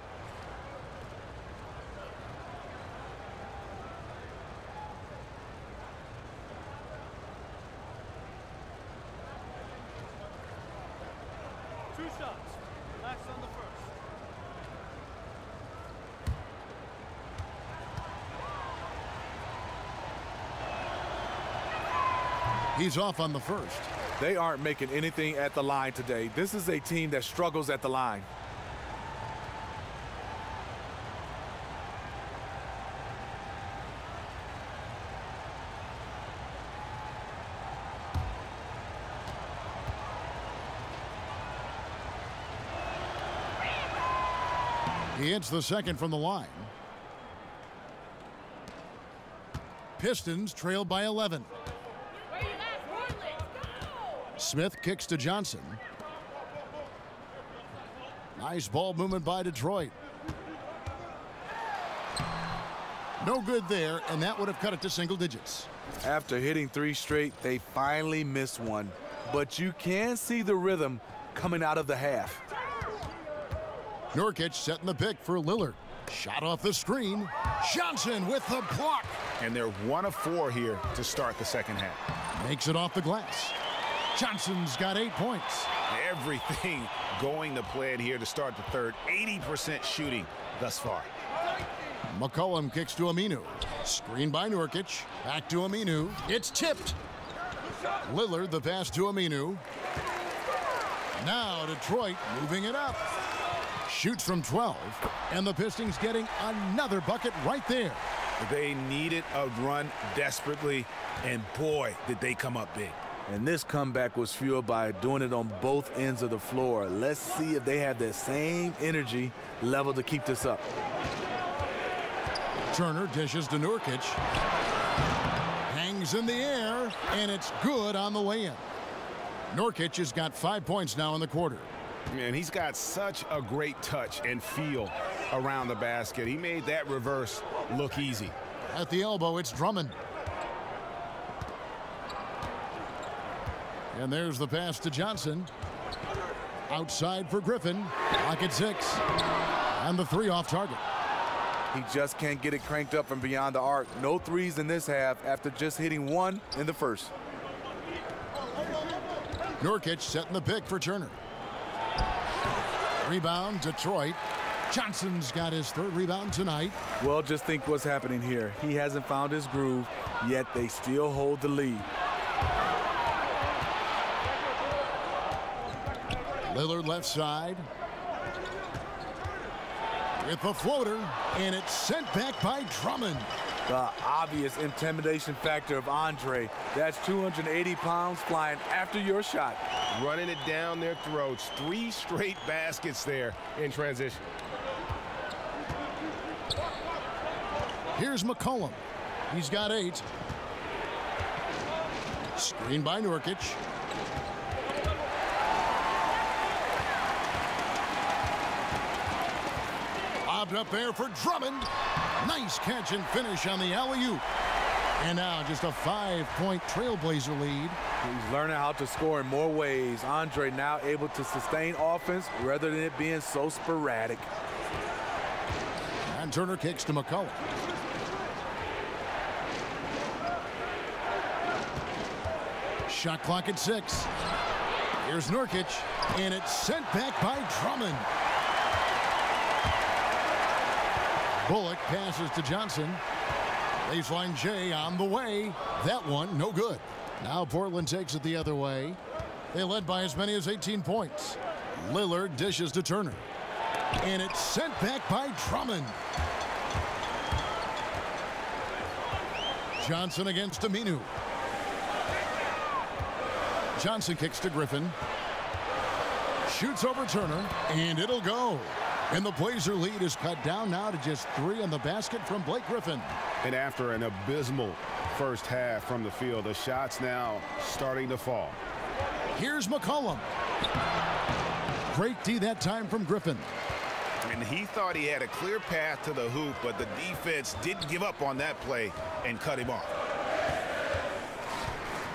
Two shots. Last on the first.
He's off on the first.
They aren't making anything at the line today. This is a team that struggles at the line.
He hits the second from the line. Pistons trail by 11. Smith kicks to Johnson. Nice ball movement by Detroit. No good there, and that would have cut it to single digits.
After hitting 3 straight, they finally missed one. But you can see the rhythm coming out of the half.
Nurkic setting the pick for Lillard. Shot off the screen. Johnson with the block.
And they're 1 of 4 here to start the second half.
Makes it off the glass. Johnson's got 8 points.
Everything going to plan here to start the third. 80% shooting thus far.
McCollum kicks to Aminu. Screen by Nurkic. Back to Aminu. It's tipped. Lillard the pass to Aminu. Now Detroit moving it up. Shoots from 12. And the Pistons getting another bucket right there.
They needed a run desperately. And boy, did they come up big.
And this comeback was fueled by doing it on both ends of the floor. Let's see if they have that same energy level to keep this up.
Turner dishes to Nurkic. Hangs in the air, and it's good on the way-in. Nurkic has got 5 points now in the quarter.
And he's got such a great touch and feel around the basket. He made that reverse look easy.
At the elbow, it's Drummond. And there's the pass to Johnson. Outside for Griffin. Lock at 6. And the 3 off target.
He just can't get it cranked up from beyond the arc. No threes in this half after just hitting 1 in the first.
Nurkic setting the pick for Turner. Rebound, Detroit. Johnson's got his 3rd rebound tonight.
Well, just think what's happening here. He hasn't found his groove, yet they still hold the lead.
Lillard left side. With the floater, and it's sent back by Drummond.
The obvious intimidation factor of Andre. That's 280 pounds flying after your shot.
Running it down their throats. 3 straight baskets there in transition.
Here's McCollum. He's got 8. Screen by Nurkic. Lobbed up there for Drummond. Nice catch and finish on the alley-oop. And now just a 5-point Trailblazer lead.
He's learning how to score in more ways. Andre now able to sustain offense rather than it being so sporadic.
And Turner kicks to McCollum. Shot clock at 6. Here's Nurkic, and it's sent back by Drummond. Bullock passes to Johnson. Baseline J on the way. That one, no good. Now Portland takes it the other way. They led by as many as 18 points. Lillard dishes to Turner. And it's sent back by Drummond. Johnson against Aminu. Johnson kicks to Griffin. Shoots over Turner, and it'll go. And the Blazer lead is cut down now to just 3 on the basket from Blake Griffin.
And after an abysmal first half from the field, the shots now starting to fall.
Here's McCollum. Great D that time from Griffin.
And he thought he had a clear path to the hoop, but the defense didn't give up on that play and cut him off.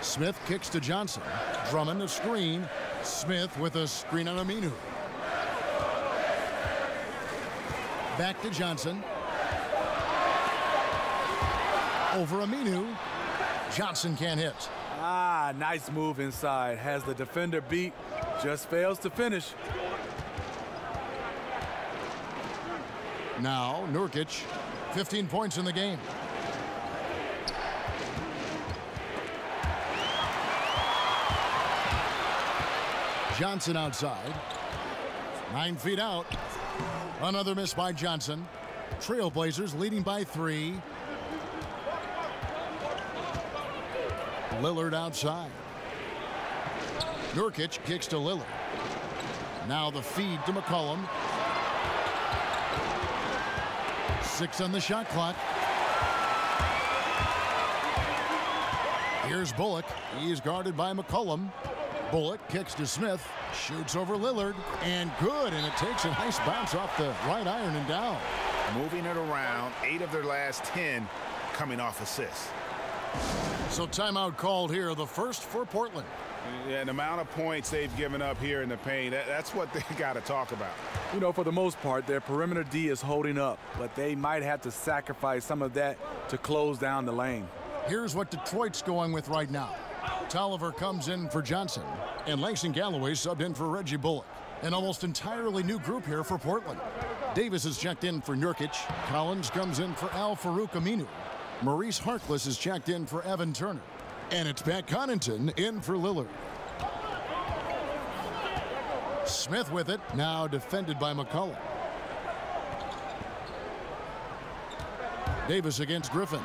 Smith kicks to Johnson. Drummond a screen. Smith with a screen on Aminu. Back to Johnson. Over Aminu. Johnson can't hit.
Nice move inside. Has the defender beat. Just fails to finish.
Now Nurkic, 15 points in the game. Johnson outside. 9 feet out. Another miss by Johnson. Trailblazers leading by 3. Lillard outside. Nurkic kicks to Lillard. Now the feed to McCollum. 6 on the shot clock. Here's Bullock. He's guarded by McCollum. Bullock kicks to Smith. Shoots over Lillard. And good. And it takes a nice bounce off the right iron and down.
Moving it around. 8 of their last 10 coming off assists.
So timeout called here. The first for Portland.
Yeah, the amount of points they've given up here in the paint, that's what they got to talk about.
You know, for the most part, their perimeter D is holding up, but they might have to sacrifice some of that to close down the lane.
Here's what Detroit's going with right now. Tolliver comes in for Johnson, and Langston Galloway subbed in for Reggie Bullock. An almost entirely new group here for Portland. Davis is checked in for Nurkic. Collins comes in for Al-Farouq Aminu. Maurice Harkless is checked in for Evan Turner. And it's Pat Connaughton in for Lillard. Smith with it, now defended by McCollum. Davis against Griffin.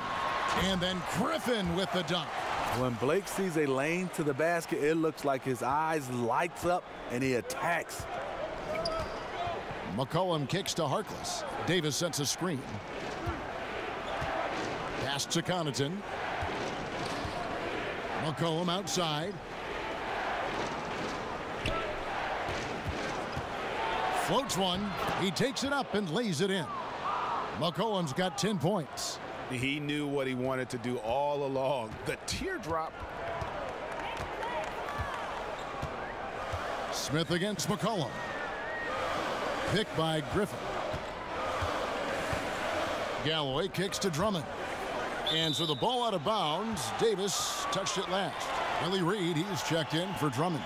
And then Griffin with the dunk.
When Blake sees a lane to the basket, it looks like his eyes lights up and he attacks.
McCollum kicks to Harkless. Davis sets a screen. Pass to Connaughton. McCollum outside. Floats one. He takes it up and lays it in. McCollum's got 10 points.
He knew what he wanted to do all along. The teardrop.
Smith against McCollum. Picked by Griffin. Galloway kicks to Drummond. And so the ball out of bounds. Davis touched it last. Willie Reed, he's checked in for Drummond.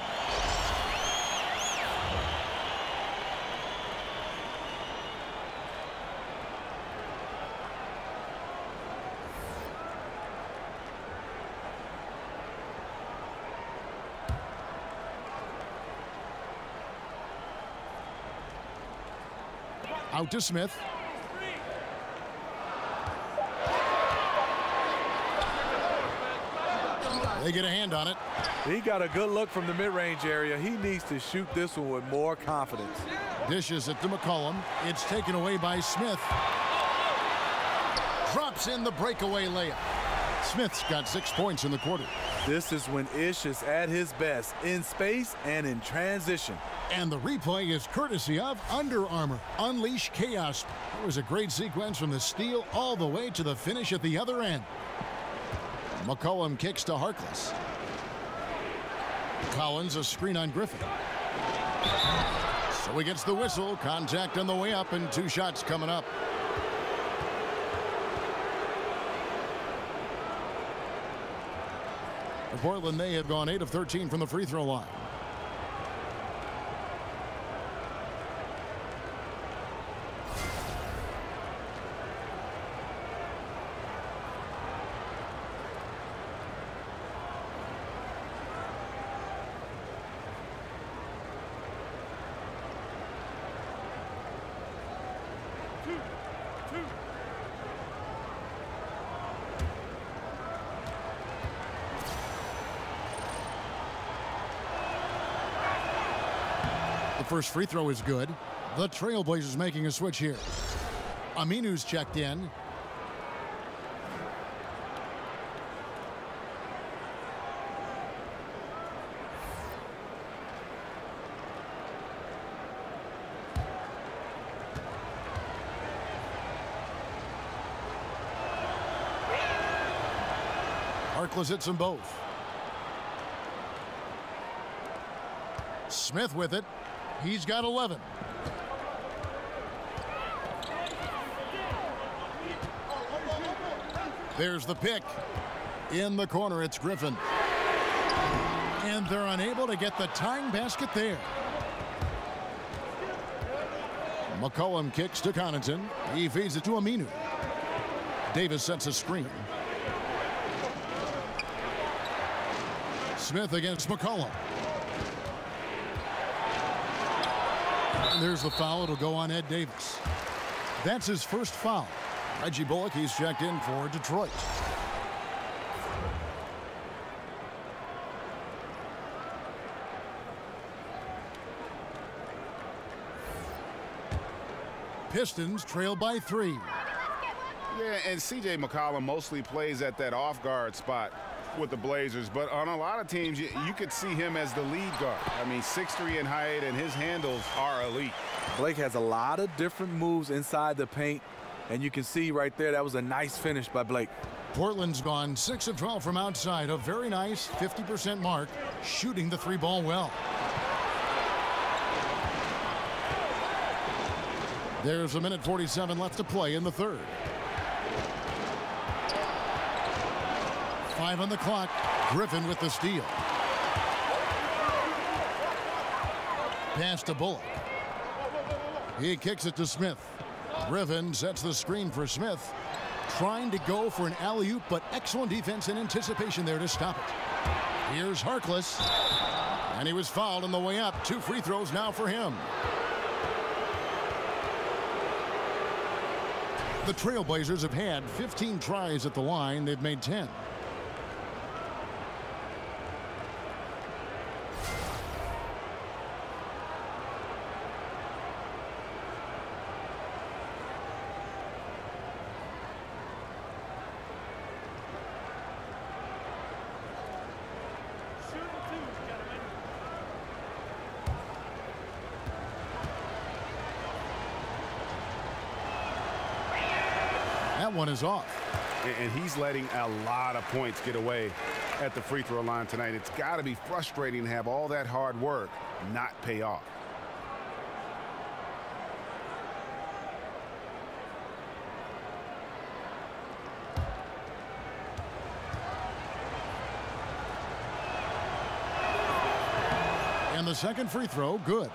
Out to Smith. They get a hand on it.
He got a good look from the mid-range area. He needs to shoot this one with more confidence.
Dishes it to McCollum. It's taken away by Smith. Drops in the breakaway layup. Smith's got 6 points in the quarter.
This is when Ish is at his best, in space and in transition.
And the replay is courtesy of Under Armour. Unleash chaos. It was a great sequence from the steal all the way to the finish at the other end. McCollum kicks to Harkless. Collins a screen on Griffin. So he gets the whistle. Contact on the way up and 2 shots coming up. For Portland, they have gone 8 of 13 from the free throw line. First free throw is good. The Trailblazers making a switch here. Aminu's checked in. Harkless hits them both. Smith with it. He's got 11. There's the pick. In the corner, it's Griffin. And they're unable to get the tying basket there. McCollum kicks to Connaughton. He feeds it to Aminu. Davis sets a screen. Smith against McCollum. And there's the foul. It'll go on Ed Davis. That's his first foul. Reggie Bullock, he's checked in for Detroit. Pistons trail by 3.
Yeah, and C.J. McCollum mostly plays at that off-guard spot with the Blazers, but on a lot of teams, you could see him as the lead guard. I mean, 6'3" in height, and his handles are elite.
Blake has a lot of different moves inside the paint, and you can see right there that was a nice finish by Blake.
Portland's gone 6 of 12 from outside, a very nice 50% mark, shooting the 3-ball well. There's a minute 47 left to play in the third. 5 on the clock. Griffin with the steal. Pass to Bullock. He kicks it to Smith. Griffin sets the screen for Smith. Trying to go for an alley-oop, but excellent defense and anticipation there to stop it. Here's Harkless. And he was fouled on the way up. 2 free throws now for him. The Trailblazers have had 15 tries at the line. They've made 10. That one is off.
And he's letting a lot of points get away at the free throw line tonight. It's got to be frustrating to have all that hard work not pay off.
And the second free throw, good.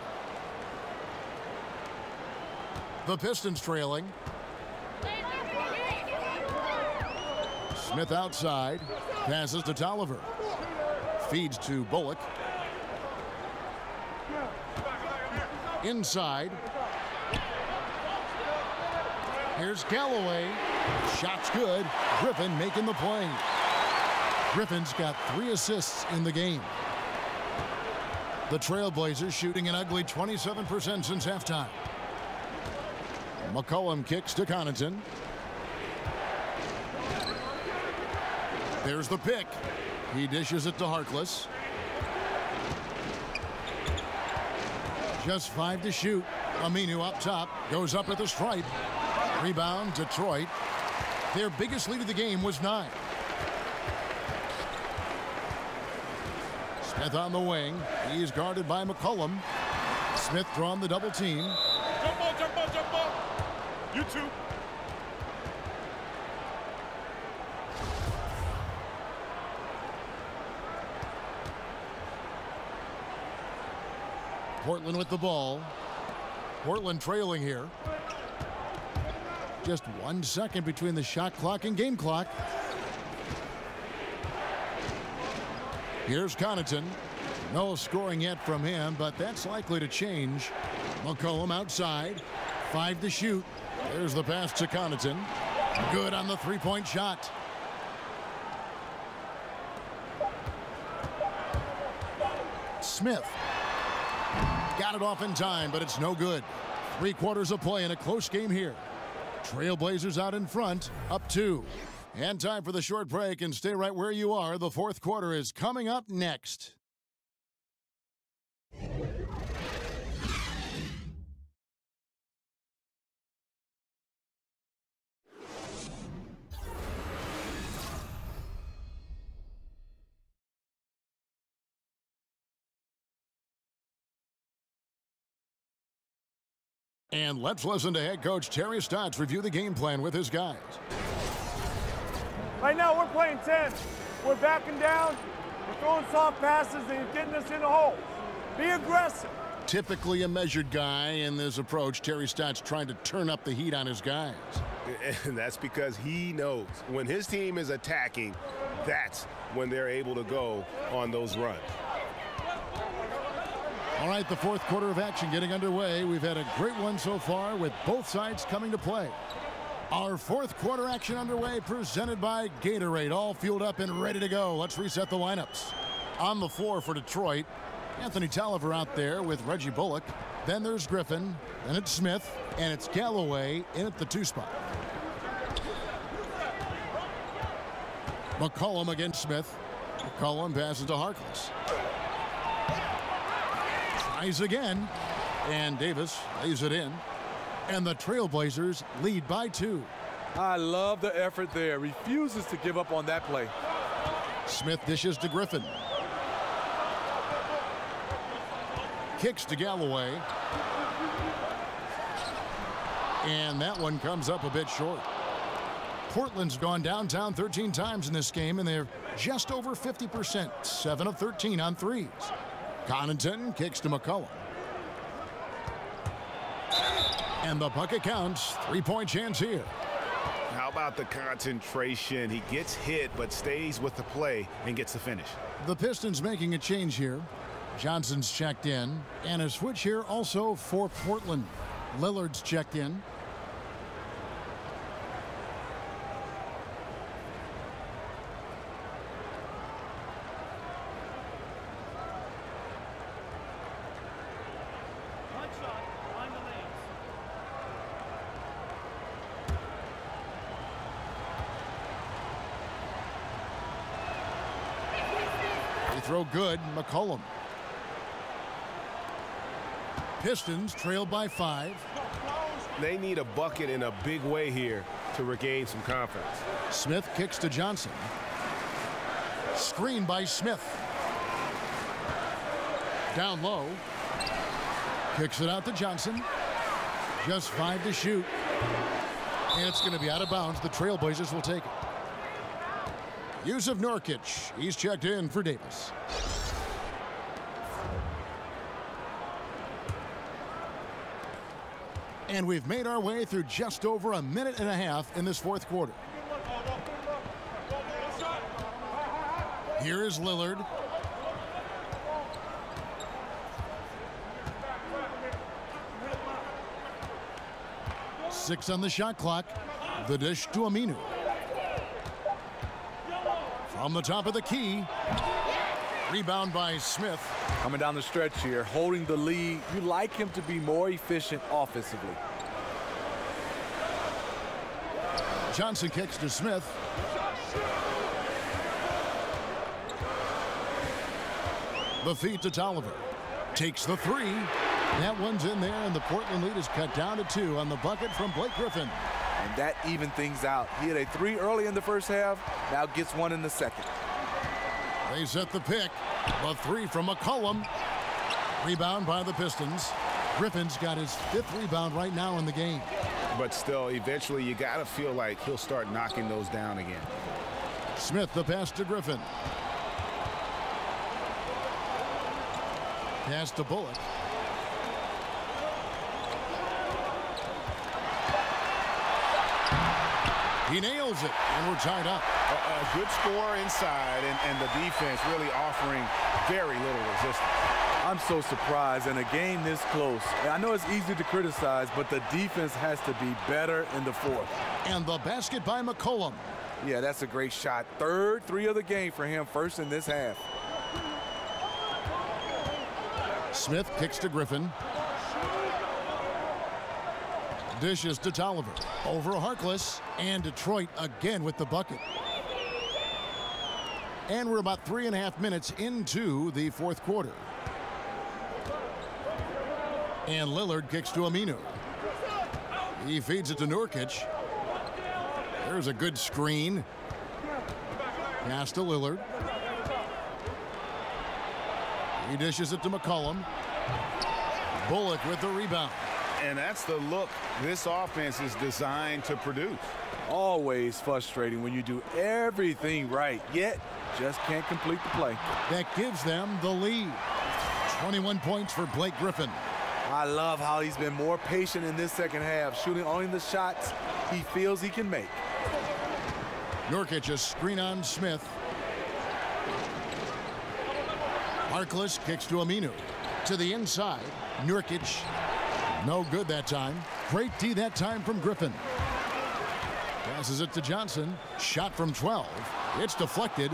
The Pistons trailing. Smith outside, passes to Tolliver. Feeds to Bullock. Inside. Here's Galloway. Shot's good. Griffin making the play. Griffin's got 3 assists in the game. The Trailblazers shooting an ugly 27% since halftime. McCollum kicks to Connaughton. There's the pick. He dishes it to Harkless. Just 5 to shoot. Aminu up top. Goes up at the stripe. Rebound, Detroit. Their biggest lead of the game was 9. Smith on the wing. He's guarded by McCollum. Smith drawn the double team.
Jump ball, jump ball, jump ball. You two.
Portland with the ball. Portland trailing here. Just 1 second between the shot clock and game clock. Here's Connaughton. No scoring yet from him, but that's likely to change. McCollum outside. 5 to shoot. There's the pass to Connaughton. Good on the 3-point shot. Smith. Got it off in time, but it's no good. 3 quarters of play in a close game here. Trailblazers out in front, up 2. And time for the short break, and stay right where you are. The 4th quarter is coming up next. And let's listen to head coach Terry Stotts review the game plan with his guys.
Right now, we're playing 10. We're backing down. We're throwing soft passes and getting us in the hole. Be aggressive.
Typically a measured guy in this approach, Terry Stotts trying to turn up the heat on his guys.
And that's because he knows when his team is attacking, that's when they're able to go on those runs.
All right, the fourth quarter of action getting underway. We've had a great one so far with both sides coming to play. Our fourth quarter action underway, presented by Gatorade, all fueled up and ready to go. Let's reset the lineups. On the floor for Detroit, Anthony Tolliver out there with Reggie Bullock. Then there's Griffin, then it's Smith, and it's Galloway in at the 2 spot. McCollum against Smith. McCollum passes to Harkless. Tries again, and Davis lays it in. And the Trailblazers lead by 2.
I love the effort there. Refuses to give up on that play.
Smith dishes to Griffin. Kicks to Galloway. And that one comes up a bit short. Portland's gone downtown 13 times in this game, and they're just over 50%, 7 of 13 on threes. Connaughton kicks to McCollum. And the bucket counts. 3-point chance here.
How about the concentration? He gets hit but stays with the play and gets the finish.
The Pistons making a change here. Johnson's checked in. And a switch here also for Portland. Lillard's checked in. Throw good, McCollum. Pistons trailed by 5.
They need a bucket in a big way here to regain some confidence.
Smith kicks to Johnson. Screen by Smith. Down low. Kicks it out to Johnson. Just 5 to shoot. And it's going to be out of bounds. The Trailblazers will take it. Yusuf Nurkic, he's checked in for Davis. And we've made our way through just over a minute and a half in this fourth quarter. Here is Lillard. Six on the shot clock. The dish to Aminu. From the top of the key. Rebound by Smith.
Coming down the stretch here, holding the lead. You like him to be more efficient offensively.
Johnson kicks to Smith. The feed to Tolliver. Takes the 3. That one's in there, and the Portland lead is cut down to 2 on the bucket from Blake Griffin.
And that evened things out. He had a 3 early in the first half, now gets 1 in the second.
They set the pick. The 3 from McCollum. Rebound by the Pistons. Griffin's got his 5th rebound right now in the game.
But still, eventually you got to feel like he'll start knocking those down again.
Smith the pass to Griffin. Pass to Bullock. He nails it, and we're tied up.
A good score inside, and the defense really offering very little resistance.
I'm so surprised in a game this close. I know it's easy to criticize, but the defense has to be better in the fourth.
And the basket by McCollum.
Yeah, that's a great shot. 3rd 3 of the game for him, first in this half.
Smith kicks to Griffin. Dishes to Tolliver. Over Harkless. And Detroit again with the bucket. And we're about 3.5 minutes into the fourth quarter. And Lillard kicks to Aminu. He feeds it to Nurkic. There's a good screen. Pass to Lillard. He dishes it to McCollum. Bullock with the rebound.
And that's the look this offense is designed to produce.
Always frustrating when you do everything right, yet just can't complete the play.
That gives them the lead. 21 points for Blake Griffin.
I love how he's been more patient in this second half, shooting only the shots he feels he can make.
Nurkic a screen on Smith. Harkless kicks to Aminu. To the inside. Nurkic. No good that time. Great D that time from Griffin. Passes it to Johnson. Shot from 12. It's deflected.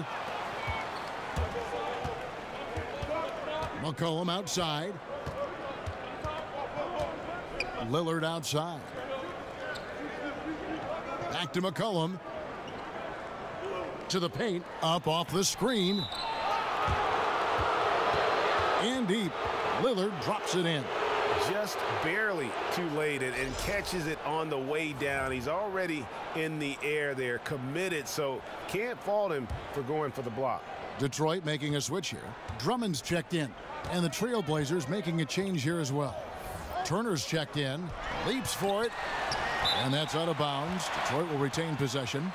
McCollum outside. Lillard outside. Back to McCollum. To the paint. Up off the screen. In deep. Lillard drops it in.
Just barely too late and catches it on the way down. He's already in the air there, committed, so can't fault him for going for the block.
Detroit making a switch here. Drummond's checked in, and the Trailblazers making a change here as well. Turner's checked in, leaps for it, and that's out of bounds. Detroit will retain possession.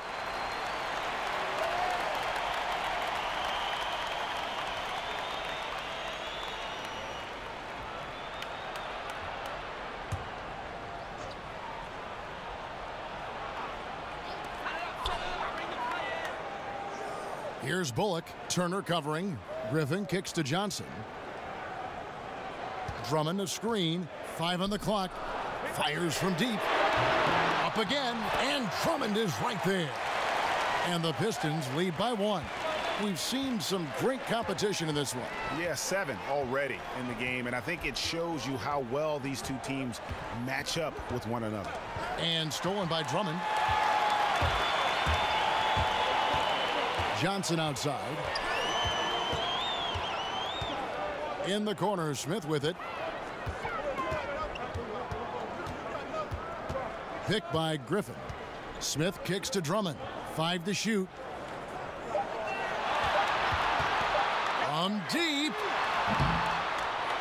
Here's Bullock. Turner covering. Griffin kicks to Johnson. Drummond a screen. 5 on the clock. Fires from deep. Up again. And Drummond is right there. And the Pistons lead by 1. We've seen some great competition in this one.
Yeah, 7 already in the game. And I think it shows you how well these two teams match up with one another.
And stolen by Drummond. Johnson outside. In the corner, Smith with it. Picked by Griffin. Smith kicks to Drummond. 5 to shoot. From deep.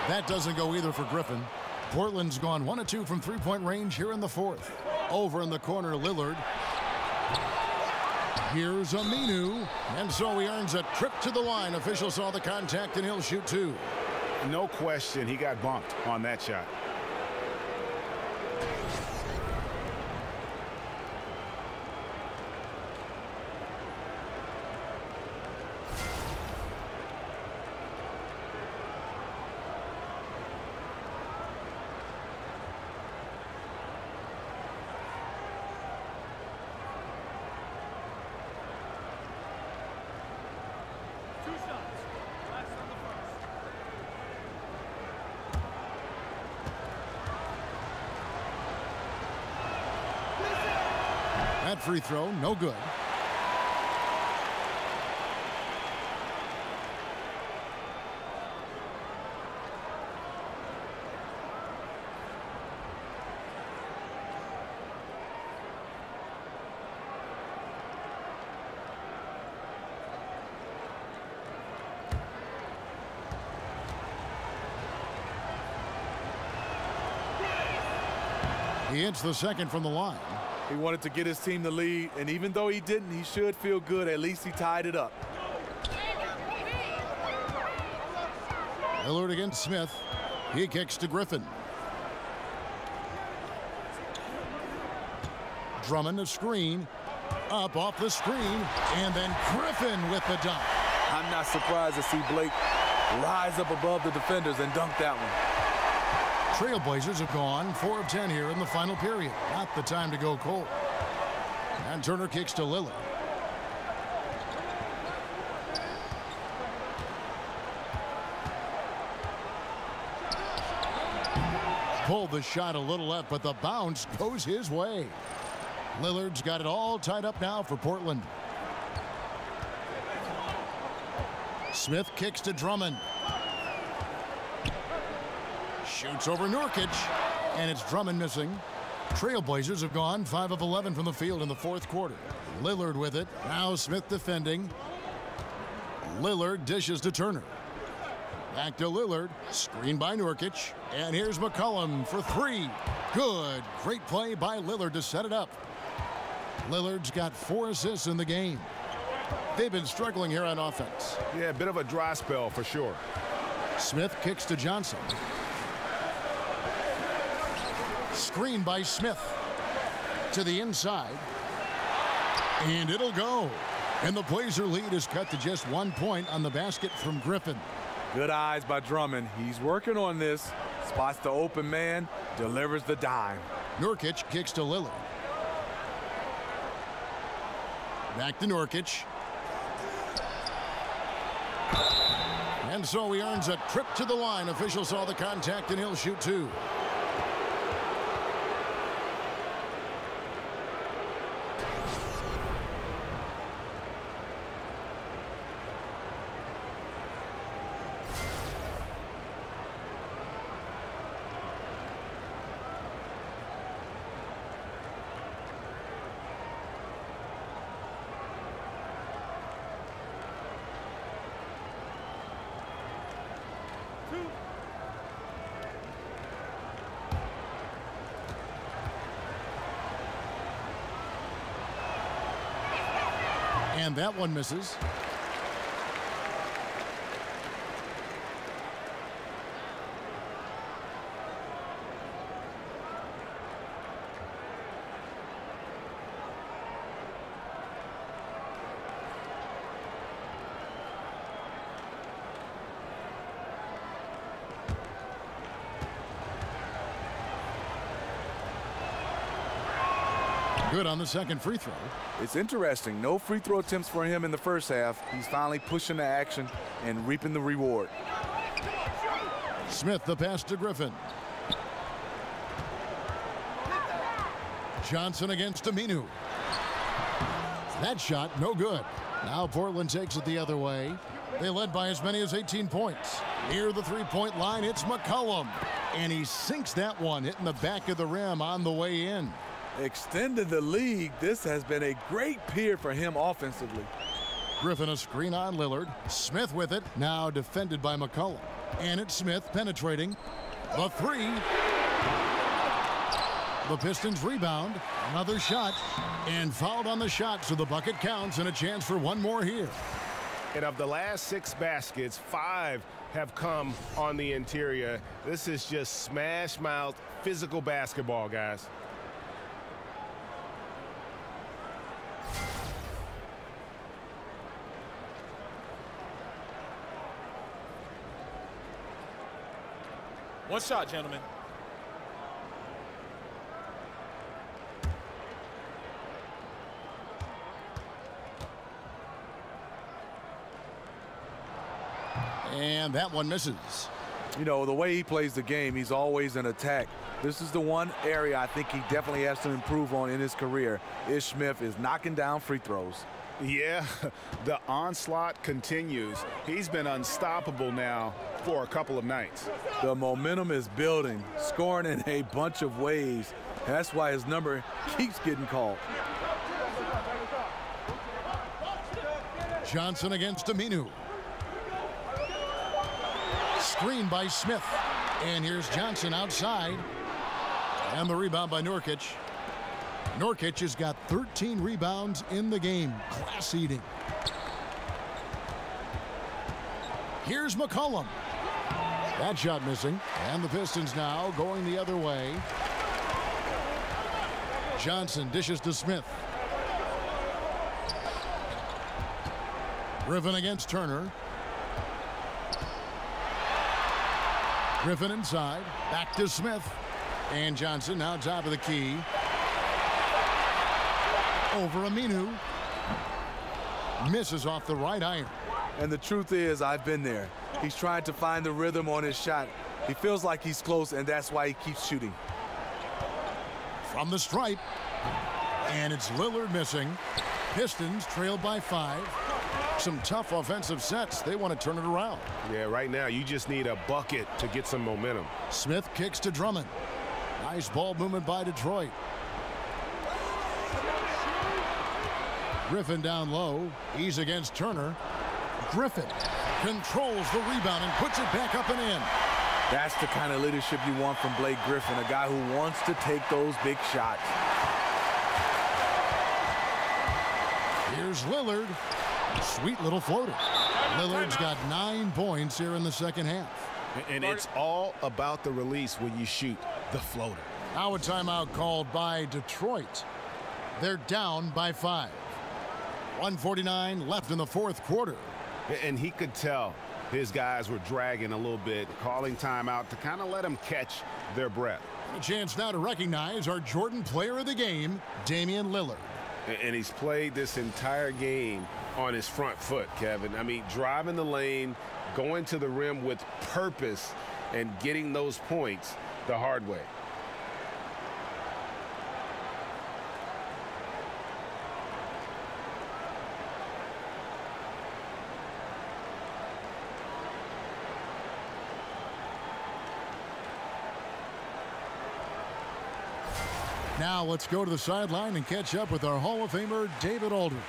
That doesn't go either for Griffin. Portland's gone 1 of 2 from three-point range here in the 4th. Over in the corner, Lillard. Here's Aminu, and so he earns a trip to the line. Official saw the contact, and he'll shoot 2.
No question, he got bumped on that shot.
That free throw, no good. He hits the second from the line.
He wanted to get his team the lead, and even though he didn't, he should feel good. At least he tied it up.
Lillard against Smith. He kicks to Griffin. Drummond a screen. Up off the screen. And then Griffin with the dunk.
I'm not surprised to see Blake rise up above the defenders and dunk that one.
Trailblazers have gone 4 of 10 here in the final period. Not the time to go cold. And Turner kicks to Lillard. Pulled the shot a little left, but the bounce goes his way. Lillard's got it all tied up now for Portland. Smith kicks to Drummond. Shoots over Nurkic, and it's Drummond missing. Trailblazers have gone 5 of 11 from the field in the 4th quarter. Lillard with it. Now Smith defending. Lillard dishes to Turner. Back to Lillard. Screen by Nurkic. And here's McCollum for 3. Good. Great play by Lillard to set it up. Lillard's got 4 assists in the game. They've been struggling here on offense.
Yeah, a bit of a dry spell for sure.
Smith kicks to Johnson. Screen by Smith. To the inside. And it'll go. And the Blazer lead is cut to just 1 point on the basket from Griffin.
Good eyes by Drummond. He's working on this. Spots the open man, delivers the dime.
Nurkic kicks to Lillard. Back to Nurkic. And so he earns a trip to the line. Official saw the contact and he'll shoot 2. And that one misses. Good on the second free throw.
It's interesting. No free throw attempts for him in the first half. He's finally pushing the action and reaping the reward.
Smith the pass to Griffin. Johnson against Aminu. That shot no good. Now Portland takes it the other way. They led by as many as 18 points. Near the three-point line, it's McCollum. And he sinks that one, hitting the back of the rim on the way in.
Extended the lead. This has been a great period for him offensively.
Griffin a screen on Lillard. Smith with it. Now defended by McCollum. And it's Smith penetrating. The 3. The Pistons rebound. Another shot. And fouled on the shot, so the bucket counts and a chance for one more here.
And of the last 6 baskets, 5 have come on the interior. This is just smash-mouth physical basketball, guys.
One shot, gentlemen.
And that one misses.
You know, the way he plays the game, he's always in attack. This is the one area I think he definitely has to improve on in his career. Ish Smith is knocking down free throws.
Yeah, the onslaught continues. He's been unstoppable now for a couple of nights.
The momentum is building, scoring in a bunch of ways. That's why his number keeps getting called.
Johnson against Aminu. Screen by Smith. And here's Johnson outside. And the rebound by Nurkic. Nurkic has got 13 rebounds in the game. Class eating. Here's McCollum. That shot missing. And the Pistons now going the other way. Johnson dishes to Smith. Griffin against Turner. Griffin inside. Back to Smith. And Johnson now top of the key. Over Aminu. Misses off the right iron.
And the truth is, I've been there. He's trying to find the rhythm on his shot. He feels like he's close, and that's why he keeps shooting.
From the stripe. And it's Lillard missing. Pistons trailed by 5. Some tough offensive sets. They want to turn it around.
Yeah, right now you just need a bucket to get some momentum.
Smith kicks to Drummond. Nice ball movement by Detroit. Griffin down low. He's against Turner. Griffin controls the rebound and puts it back up and in.
That's the kind of leadership you want from Blake Griffin, a guy who wants to take those big shots.
Here's Lillard. Sweet little floater. Lillard's got 9 points here in the second half.
And it's all about the release when you shoot the floater.
Now a timeout called by Detroit. They're down by 5. 1:49 left in the fourth quarter.
And he could tell his guys were dragging a little bit, calling timeout to kind of let them catch their breath.
A chance now to recognize our Jordan Player of the Game, Damian Lillard.
And he's played this entire game on his front foot, Kevin. I mean, driving the lane, going to the rim with purpose, and getting those points the hard way.
Now let's go to the sideline and catch up with our Hall of Famer, David Aldridge.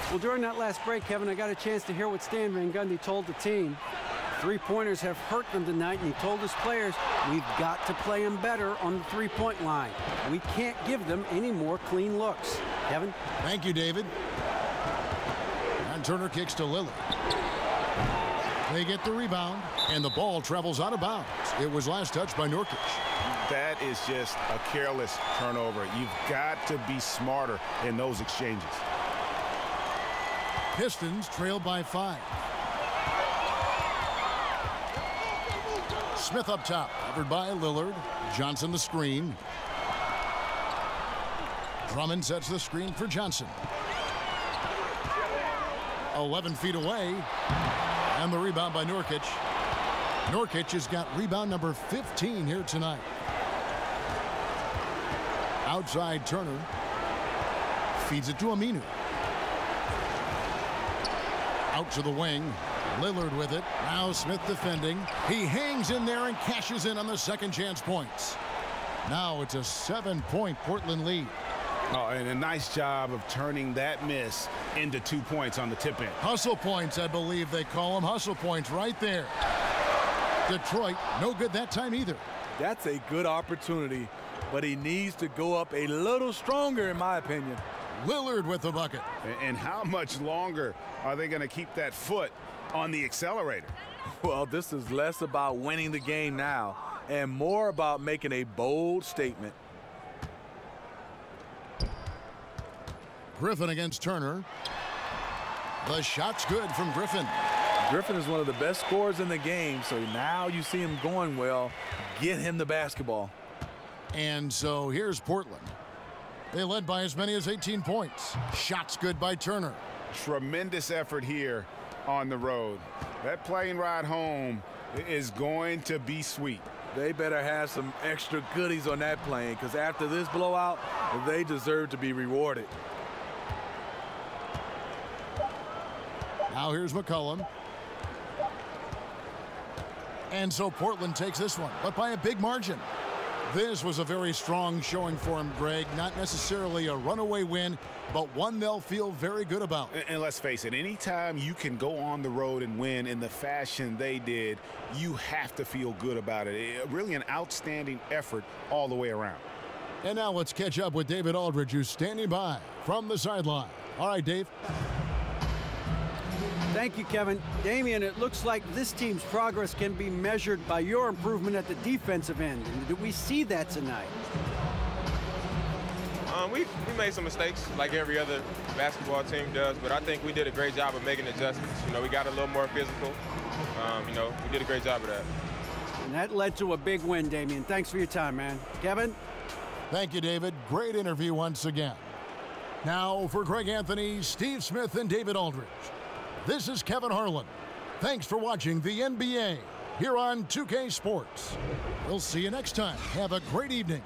Well, during that last break, Kevin, I got a chance to hear what Stan Van Gundy told the team. Three-pointers have hurt them tonight, and he told his players, we've got to play them better on the three-point line. We can't give them any more clean looks. Kevin?
Thank you, David. And Turner kicks to Lillard. They get the rebound, and the ball travels out of bounds. It was last touched by Nurkic.
That is just a careless turnover. You've got to be smarter in those exchanges.
Pistons trail by 5. Smith up top, covered by Lillard. Johnson the screen. Drummond sets the screen for Johnson. 11 feet away. And the rebound by Nurkic. Nurkic has got rebound number 15 here tonight. Outside Turner. Feeds it to Aminu. Out to the wing. Lillard with it. Now Smith defending. He hangs in there and cashes in on the second chance points. Now it's a 7-point Portland lead.
Oh, and a nice job of turning that miss into 2 points on the tip in.
Hustle points, I believe they call them. Hustle points right there. Detroit, no good that time either.
That's a good opportunity, but he needs to go up a little stronger, in my opinion.
Lillard with the bucket.
And how much longer are they going to keep that foot on the accelerator?
Well, this is less about winning the game now and more about making a bold statement.
Griffin against Turner. The shot's good from Griffin.
Griffin is one of the best scorers in the game, so now you see him going well. Get him the basketball.
And so here's Portland. They led by as many as 18 points. Shot's good by Turner.
Tremendous effort here on the road. That plane ride home is going to be sweet.
They better have some extra goodies on that plane, because after this blowout, they deserve to be rewarded.
Now here's McCollum. And so Portland takes this one, but by a big margin. This was a very strong showing for him, Greg. Not necessarily a runaway win, but one they'll feel very good about.
And let's face it, anytime you can go on the road and win in the fashion they did, you have to feel good about it. Really an outstanding effort all the way around.
And now let's catch up with David Aldridge, who's standing by from the sideline. All right, Dave.
Thank you, Kevin. Damian, it looks like this team's progress can be measured by your improvement at the defensive end. And did we see that tonight?
We made some mistakes like every other basketball team does, but I think we did a great job of making adjustments. You know, we got a little more physical. You know, we did a great job of that.
And that led to a big win, Damian. Thanks for your time, man. Kevin?
Thank you, David. Great interview once again. Now for Greg Anthony, Steve Smith, and David Aldridge. This is Kevin Harlan. Thanks for watching the NBA here on 2K Sports. We'll see you next time. Have a great evening.